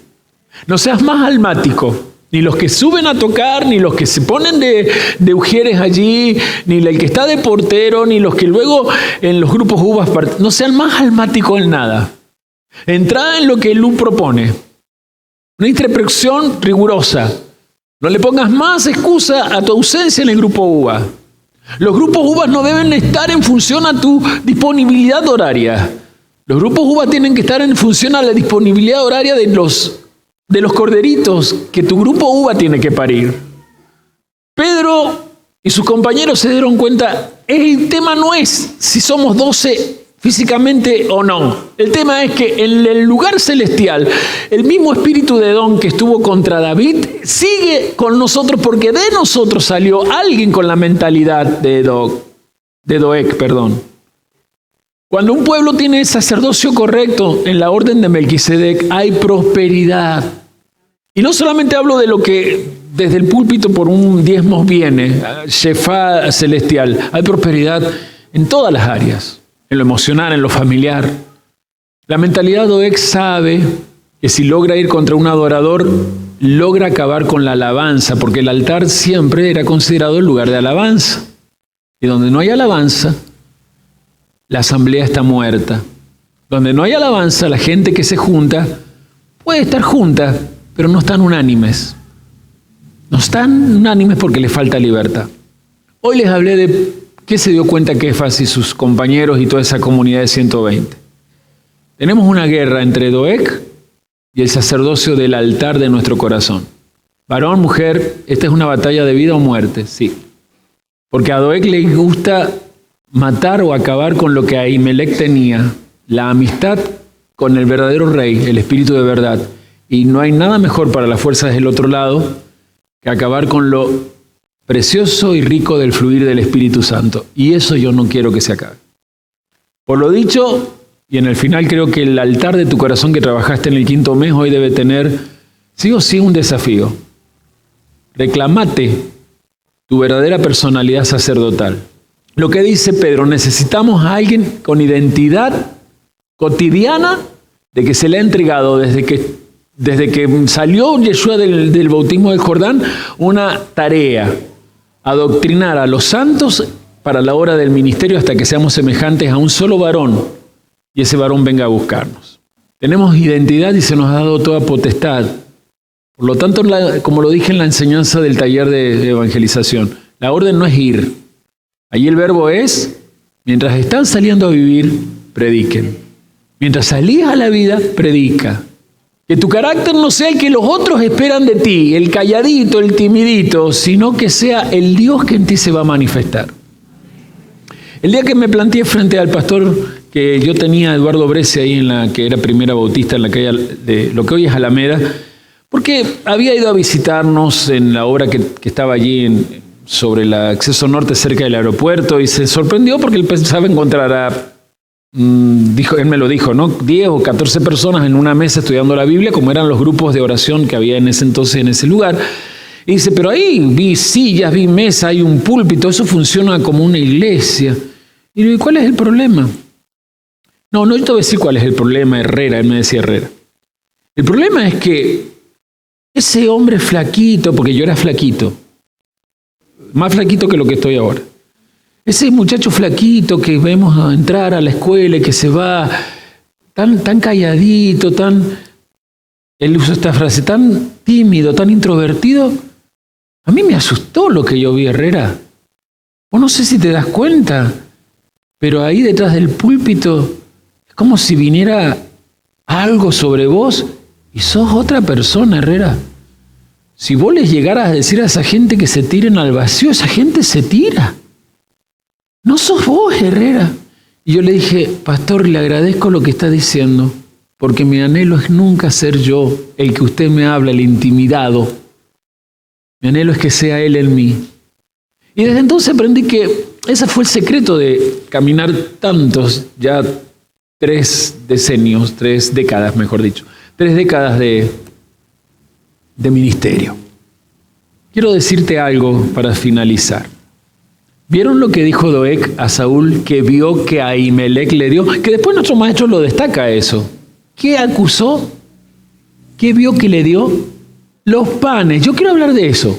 No seas más almático, ni los que suben a tocar, ni los que se ponen de ujieres allí, ni el que está de portero, ni los que luego en los grupos uvas, no sean más almáticos en nada. Entrad en lo que Lu propone. Una introspección rigurosa. No le pongas más excusa a tu ausencia en el grupo UVA. Los grupos UVA no deben estar en función a tu disponibilidad horaria. Los grupos UVA tienen que estar en función a la disponibilidad horaria de los corderitos que tu grupo UVA tiene que parir. Pedro y sus compañeros se dieron cuenta, el tema no es si somos 12 físicamente o no. El tema es que en el lugar celestial, el mismo espíritu de Edom que estuvo contra David sigue con nosotros porque de nosotros salió alguien con la mentalidad de Doeg. Cuando un pueblo tiene sacerdocio correcto en la orden de Melquisedec, hay prosperidad. Y no solamente hablo de lo que desde el púlpito por un diezmo viene, Shefá celestial, hay prosperidad en todas las áreas. En lo emocional, en lo familiar. La mentalidad Doeg sabe que si logra ir contra un adorador, logra acabar con la alabanza, porque el altar siempre era considerado el lugar de alabanza. Y donde no hay alabanza, la asamblea está muerta. Donde no hay alabanza, la gente que se junta puede estar junta, pero no están unánimes. No están unánimes porque les falta libertad. Hoy les hablé de ¿qué se dio cuenta Kefas y sus compañeros y toda esa comunidad de 120? Tenemos una guerra entre Doeg y el sacerdocio del altar de nuestro corazón. Varón, mujer, esta es una batalla de vida o muerte, sí. Porque a Doeg le gusta matar o acabar con lo que Ahimelech tenía, la amistad con el verdadero rey, el espíritu de verdad. Y no hay nada mejor para las fuerzas del otro lado que acabar con lo precioso y rico del fluir del Espíritu Santo. Y eso yo no quiero que se acabe. Por lo dicho, y en el final creo que el altar de tu corazón que trabajaste en el 5º mes hoy debe tener, sí o sí, un desafío. Reclamate tu verdadera personalidad sacerdotal. Lo que dice Pedro, necesitamos a alguien con identidad cotidiana de que se le ha entregado desde que salió Yeshua del bautismo del Jordán, una tarea. Adoctrinar a los santos para la hora del ministerio hasta que seamos semejantes a un solo varón y ese varón venga a buscarnos. Tenemos identidad y se nos ha dado toda potestad. Por lo tanto, como lo dije en la enseñanza del taller de evangelización, la orden no es ir. Allí el verbo es, mientras están saliendo a vivir, prediquen. Mientras salís a la vida, predica. Que tu carácter no sea el que los otros esperan de ti, el calladito, el timidito, sino que sea el Dios que en ti se va a manifestar. El día que me planteé frente al pastor que yo tenía, Eduardo Brece, ahí en la que era primera bautista en la calle de lo que hoy es Alameda, porque había ido a visitarnos en la obra que estaba allí sobre el acceso norte cerca del aeropuerto y se sorprendió porque él pensaba encontrar a él me lo dijo, ¿no? 10 o 14 personas en una mesa estudiando la Biblia, como eran los grupos de oración que había en ese entonces en ese lugar. Y dice, pero ahí vi sillas, vi mesa, hay un púlpito, eso funciona como una iglesia. Y digo, ¿cuál es el problema? No, yo te voy a decir cuál es el problema, Herrera, él me decía Herrera. El problema es que ese hombre flaquito, porque yo era flaquito, más flaquito que lo que estoy ahora. Ese muchacho flaquito que vemos a entrar a la escuela y que se va tan calladito, él usa esta frase, tan tímido, tan introvertido. A mí me asustó lo que yo vi, Herrera. Vos no sé si te das cuenta, pero ahí detrás del púlpito es como si viniera algo sobre vos y sos otra persona, Herrera. Si vos les llegaras a decir a esa gente que se tiren al vacío, esa gente se tira. No sos vos, Herrera. Y yo le dije, pastor, le agradezco lo que está diciendo, porque mi anhelo es nunca ser yo el que usted me habla, el intimidado. Mi anhelo es que sea Él en mí. Y desde entonces aprendí que ese fue el secreto de caminar tantos, ya 3 decenios, 3 décadas, mejor dicho, 3 décadas de ministerio. Quiero decirte algo para finalizar. ¿Vieron lo que dijo Doeg a Saúl, que vio que Ahimelech le dio? Que después nuestro maestro lo destaca eso. ¿Qué acusó? ¿Qué vio que le dio? Los panes. Yo quiero hablar de eso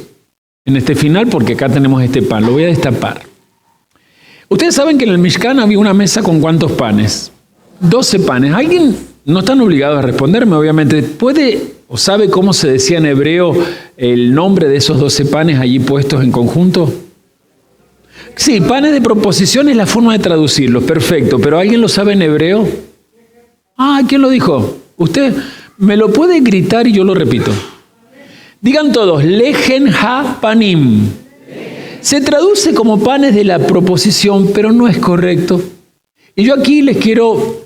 en este final porque acá tenemos este pan. Lo voy a destapar. Ustedes saben que en el Mishkan había una mesa con ¿cuántos panes? 12 panes. ¿Alguien? No están obligados a responderme, obviamente. ¿Puede o sabe cómo se decía en hebreo el nombre de esos 12 panes allí puestos en conjunto? Sí, panes de proposición es la forma de traducirlos, perfecto. ¿Pero alguien lo sabe en hebreo? ¿Quién lo dijo? Usted me lo puede gritar y yo lo repito. Digan todos, lejen ha panim. Se traduce como panes de la proposición, pero no es correcto. Y yo aquí les quiero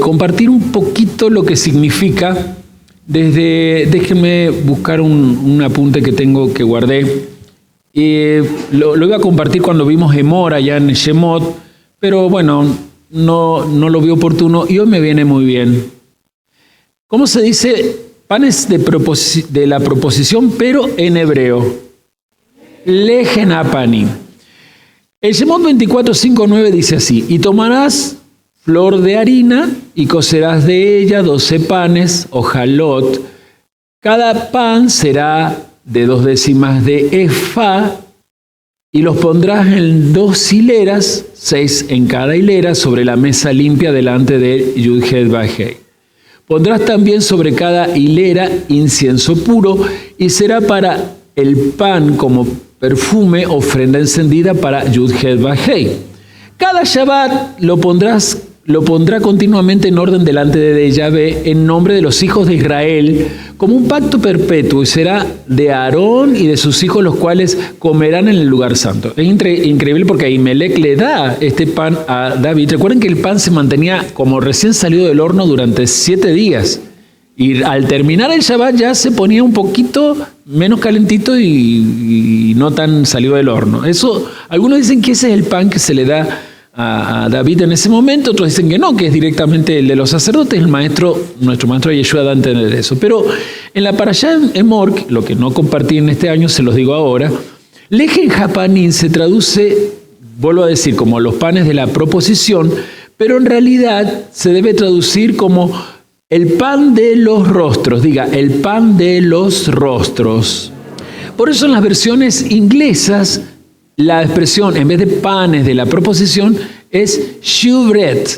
compartir un poquito lo que significa. Déjenme buscar un apunte que tengo que guardé. Lo iba a compartir cuando vimos Emor allá en Shemot, pero bueno, no lo vi oportuno y hoy me viene muy bien. ¿Cómo se dice panes de la proposición, pero en hebreo? Lejen apanim. El Shemot 24:5-9 dice así: y tomarás flor de harina y cocerás de ella 12 panes o jalot. Cada pan será de 2 décimas de efá, y los pondrás en 2 hileras, 6 en cada hilera, sobre la mesa limpia delante de Yud-Het Vah-Hei. Pondrás también sobre cada hilera incienso puro, y será para el pan como perfume, ofrenda encendida para Yud-Het Vah-Hei. Cada Shabbat lo pondrá continuamente en orden delante de Yahvé en nombre de los hijos de Israel, como un pacto perpetuo, y será de Aarón y de sus hijos, los cuales comerán en el lugar santo. Es increíble porque Ahimelech le da este pan a David. Recuerden que el pan se mantenía como recién salido del horno durante 7 días. Y al terminar el Shabbat ya se ponía un poquito menos calentito y no tan salido del horno. Eso, algunos dicen que ese es el pan que se le da a David en ese momento, otros dicen que no, que es directamente el de los sacerdotes. Nuestro maestro Yeshua da a entender eso. Pero en la parashá en Emor, lo que no compartí en este año, se los digo ahora, lejen hapanim se traduce, vuelvo a decir, como los panes de la proposición, pero en realidad se debe traducir como el pan de los rostros. Diga, el pan de los rostros. Por eso en las versiones inglesas, la expresión, en vez de panes de la proposición, es shewbread,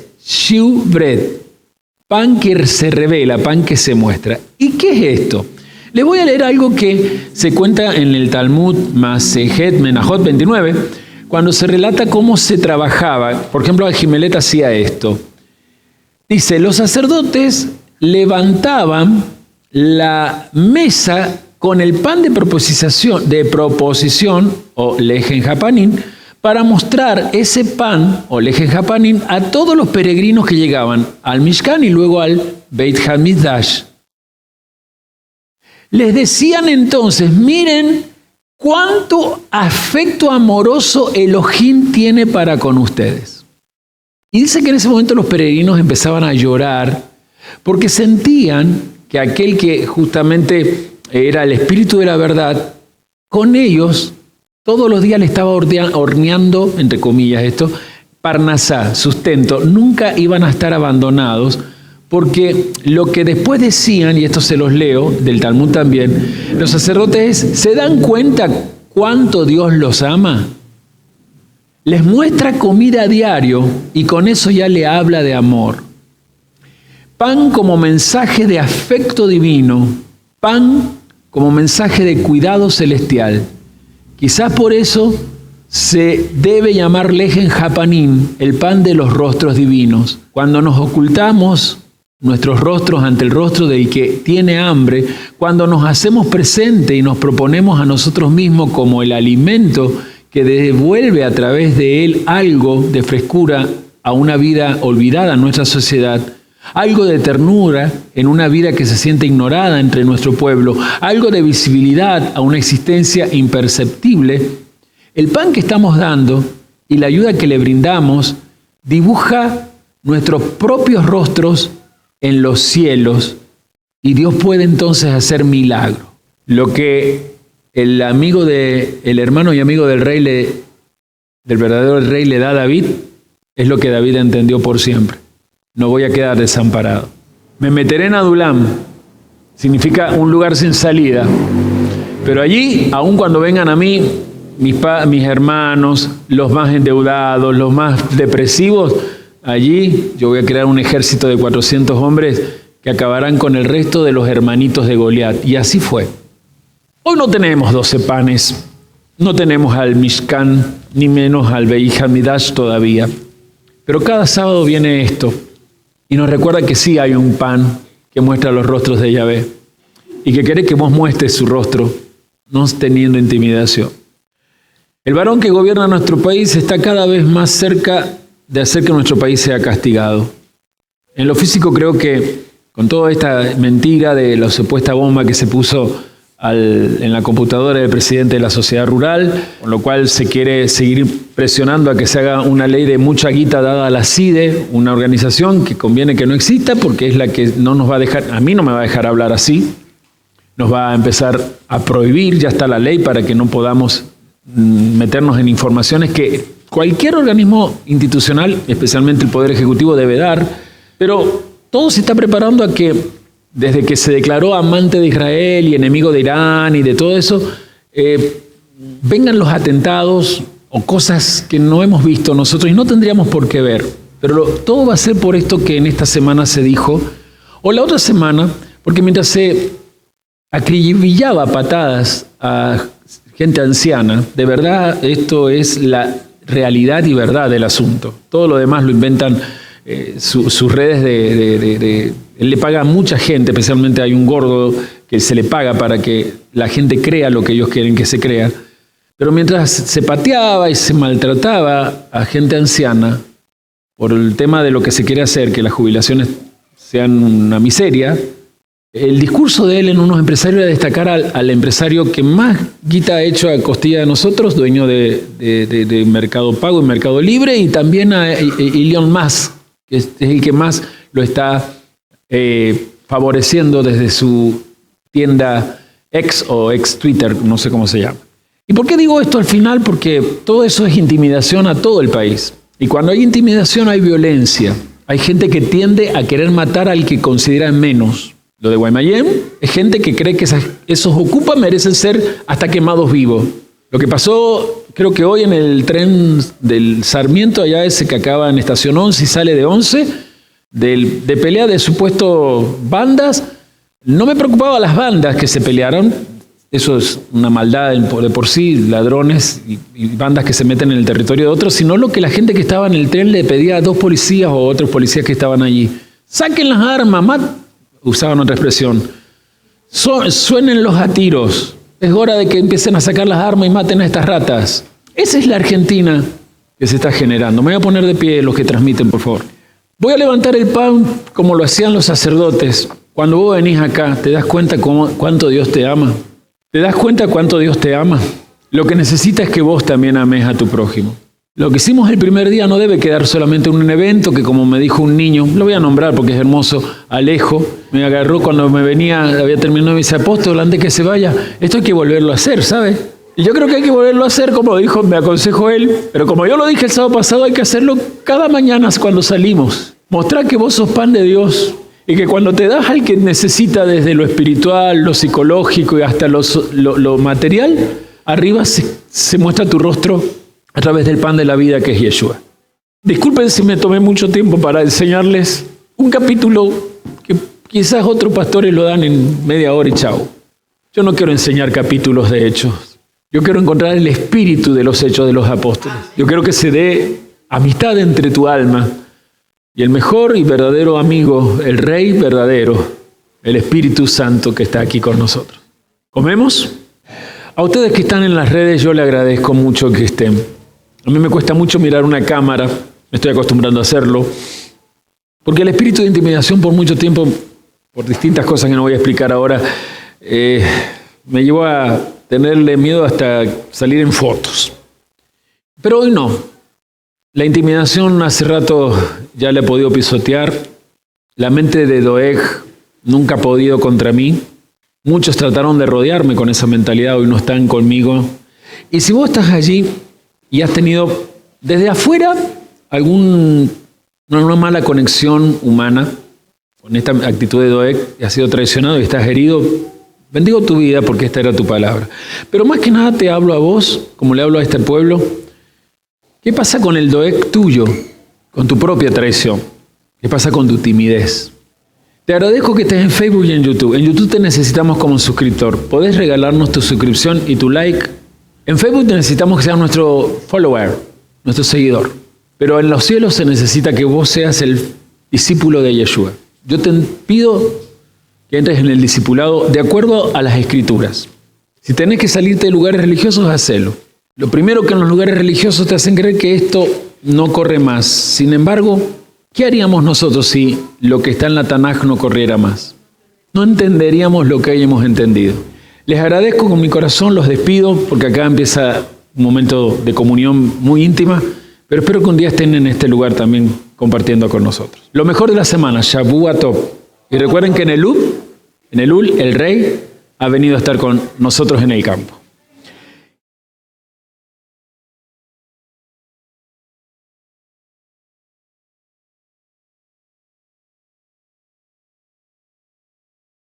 pan que se revela, pan que se muestra. ¿Y qué es esto? Les voy a leer algo que se cuenta en el Talmud Masejet Menachot 29, cuando se relata cómo se trabajaba. Por ejemplo, Ahimelech hacía esto. Dice, los sacerdotes levantaban la mesa con el pan de proposición o lejen hapanim, para mostrar ese pan o lejen hapanim a todos los peregrinos que llegaban al Mishkan y luego al Beit HaMikdash. Les decían entonces, miren cuánto afecto amoroso Elohim tiene para con ustedes. Y dice que en ese momento los peregrinos empezaban a llorar porque sentían que aquel que justamente era el espíritu de la verdad, con ellos todos los días le estaba horneando, entre comillas esto, parnasá, sustento. Nunca iban a estar abandonados Porque lo que después decían, y esto se los leo, del Talmud también, los sacerdotes ¿se dan cuenta cuánto Dios los ama? Les muestra comida a diario y con eso ya le habla de amor. Pan como mensaje de afecto divino, pan como mensaje de cuidado celestial. Quizás por eso se debe llamar Lejen Hapanim, el pan de los rostros divinos. Cuando nos ocultamos nuestros rostros ante el rostro del que tiene hambre, cuando nos hacemos presente y nos proponemos a nosotros mismos como el alimento que devuelve a través de él algo de frescura a una vida olvidada en nuestra sociedad, algo de ternura en una vida que se siente ignorada entre nuestro pueblo, algo de visibilidad a una existencia imperceptible, el pan que estamos dando y la ayuda que le brindamos dibuja nuestros propios rostros en los cielos y Dios puede entonces hacer milagro. Lo que el hermano y amigo del rey, del verdadero rey le da a David, es lo que David entendió por siempre. No voy a quedar desamparado. Me meteré en Adulam, significa un lugar sin salida. Pero allí, aun cuando vengan a mí, mis hermanos, los más endeudados, los más depresivos, allí yo voy a crear un ejército de 400 hombres que acabarán con el resto de los hermanitos de Goliat. Y así fue. Hoy no tenemos 12 panes, no tenemos al Mishkan, ni menos al Beit Hamidash todavía. Pero cada sábado viene esto y nos recuerda que sí hay un pan que muestra los rostros de Yahvé y que quiere que vos muestres su rostro, no teniendo intimidación. El varón que gobierna nuestro país está cada vez más cerca de hacer que nuestro país sea castigado. En lo físico creo que con toda esta mentira de la supuesta bomba que se puso en la computadora del presidente de la sociedad rural, con lo cual se quiere seguir presionando a que se haga una ley de mucha guita dada a la CIDE, una organización que conviene que no exista porque es la que no nos va a dejar, a mí no me va a dejar hablar así, nos va a empezar a prohibir, ya está la ley para que no podamos meternos en informaciones que cualquier organismo institucional, especialmente el Poder Ejecutivo, debe dar, pero todo se está preparando a que desde que se declaró amante de Israel y enemigo de Irán y de todo eso, vengan los atentados o cosas que no hemos visto nosotros y no tendríamos por qué ver. Pero todo va a ser por esto que en esta semana se dijo, o la otra semana, porque mientras se acribillaba patadas a gente anciana, de verdad esto es la realidad y verdad del asunto. Todo lo demás lo inventan sus redes él le paga a mucha gente, especialmente hay un gordo que se le paga para que la gente crea lo que ellos quieren que se crea. Pero mientras se pateaba y se maltrataba a gente anciana por el tema de lo que se quiere hacer, que las jubilaciones sean una miseria, el discurso de él en unos empresarios era destacar al empresario que más guita ha hecho a costilla de nosotros, dueño de Mercado Pago y Mercado Libre, y también a Elon Musk, que es el que más lo está favoreciendo desde su tienda X o ex Twitter, no sé cómo se llama. ¿Y por qué digo esto al final? Porque todo eso es intimidación a todo el país. Y cuando hay intimidación hay violencia. Hay gente que tiende a querer matar al que considera menos. Lo de Guaymallén es gente que cree que esos ocupas merecen ser hasta quemados vivos. Lo que pasó, creo que hoy en el tren del Sarmiento, allá ese que acaba en Estación 11 y sale de 11, de pelea de supuestos bandas, no me preocupaba las bandas que se pelearon, eso es una maldad de por sí, ladrones y bandas que se meten en el territorio de otros, sino lo que la gente que estaba en el tren le pedía a dos policías o otros policías que estaban allí. Saquen las armas, usaban otra expresión, suenen los a tiros, es hora de que empiecen a sacar las armas y maten a estas ratas. Esa es la Argentina que se está generando. Me voy a poner de pie los que transmiten, por favor. Voy a levantar el pan como lo hacían los sacerdotes. Cuando vos venís acá, ¿te das cuenta cuánto Dios te ama? ¿Te das cuenta cuánto Dios te ama? Lo que necesita es que vos también ames a tu prójimo. Lo que hicimos el primer día no debe quedar solamente en un evento que, como me dijo un niño, lo voy a nombrar porque es hermoso, Alejo, me agarró cuando me venía, había terminado y me dice, apóstol, antes que se vaya, esto hay que volverlo a hacer, ¿sabes? Y yo creo que hay que volverlo a hacer, como dijo, me aconsejó él, pero como yo lo dije el sábado pasado, hay que hacerlo cada mañana cuando salimos. Mostrar que vos sos pan de Dios. Y que cuando te das al que necesita desde lo espiritual, lo psicológico y hasta lo material, arriba se muestra tu rostro a través del pan de la vida que es Yeshua. Disculpen si me tomé mucho tiempo para enseñarles un capítulo que quizás otros pastores lo dan en media hora y chao. Yo no quiero enseñar capítulos de hechos. Yo quiero encontrar el espíritu de los hechos de los apóstoles. Yo quiero que se dé amistad entre tu alma y el mejor y verdadero amigo, el Rey verdadero, el Espíritu Santo que está aquí con nosotros. ¿Comemos? A ustedes que están en las redes yo les agradezco mucho que estén. A mí me cuesta mucho mirar una cámara, me estoy acostumbrando a hacerlo, porque el espíritu de intimidación por mucho tiempo, por distintas cosas que no voy a explicar ahora, me llevó a tenerle miedo hasta salir en fotos. Pero hoy no. La intimidación hace rato ya la he podido pisotear. La mente de Doeg nunca ha podido contra mí. Muchos trataron de rodearme con esa mentalidad, hoy no están conmigo. Y si vos estás allí y has tenido desde afuera una mala conexión humana con esta actitud de Doeg y has sido traicionado y estás herido, bendigo tu vida porque esta era tu palabra. Pero más que nada te hablo a vos, como le hablo a este pueblo. ¿Qué pasa con el Doeg tuyo, con tu propia traición? ¿Qué pasa con tu timidez? Te agradezco que estés en Facebook y en YouTube. En YouTube te necesitamos como suscriptor. Podés regalarnos tu suscripción y tu like. En Facebook te necesitamos que seas nuestro follower, nuestro seguidor. Pero en los cielos se necesita que vos seas el discípulo de Yeshua. Yo te pido que entres en el discipulado de acuerdo a las Escrituras. Si tenés que salirte de lugares religiosos, hacelo. Lo primero que en los lugares religiosos te hacen creer que esto no corre más. Sin embargo, ¿qué haríamos nosotros si lo que está en la Tanaj no corriera más? No entenderíamos lo que hayamos entendido. Les agradezco con mi corazón, los despido, porque acá empieza un momento de comunión muy íntima, pero espero que un día estén en este lugar también compartiendo con nosotros. Lo mejor de la semana, Shavua Tov. Y recuerden que en el Ul, el Rey ha venido a estar con nosotros en el campo.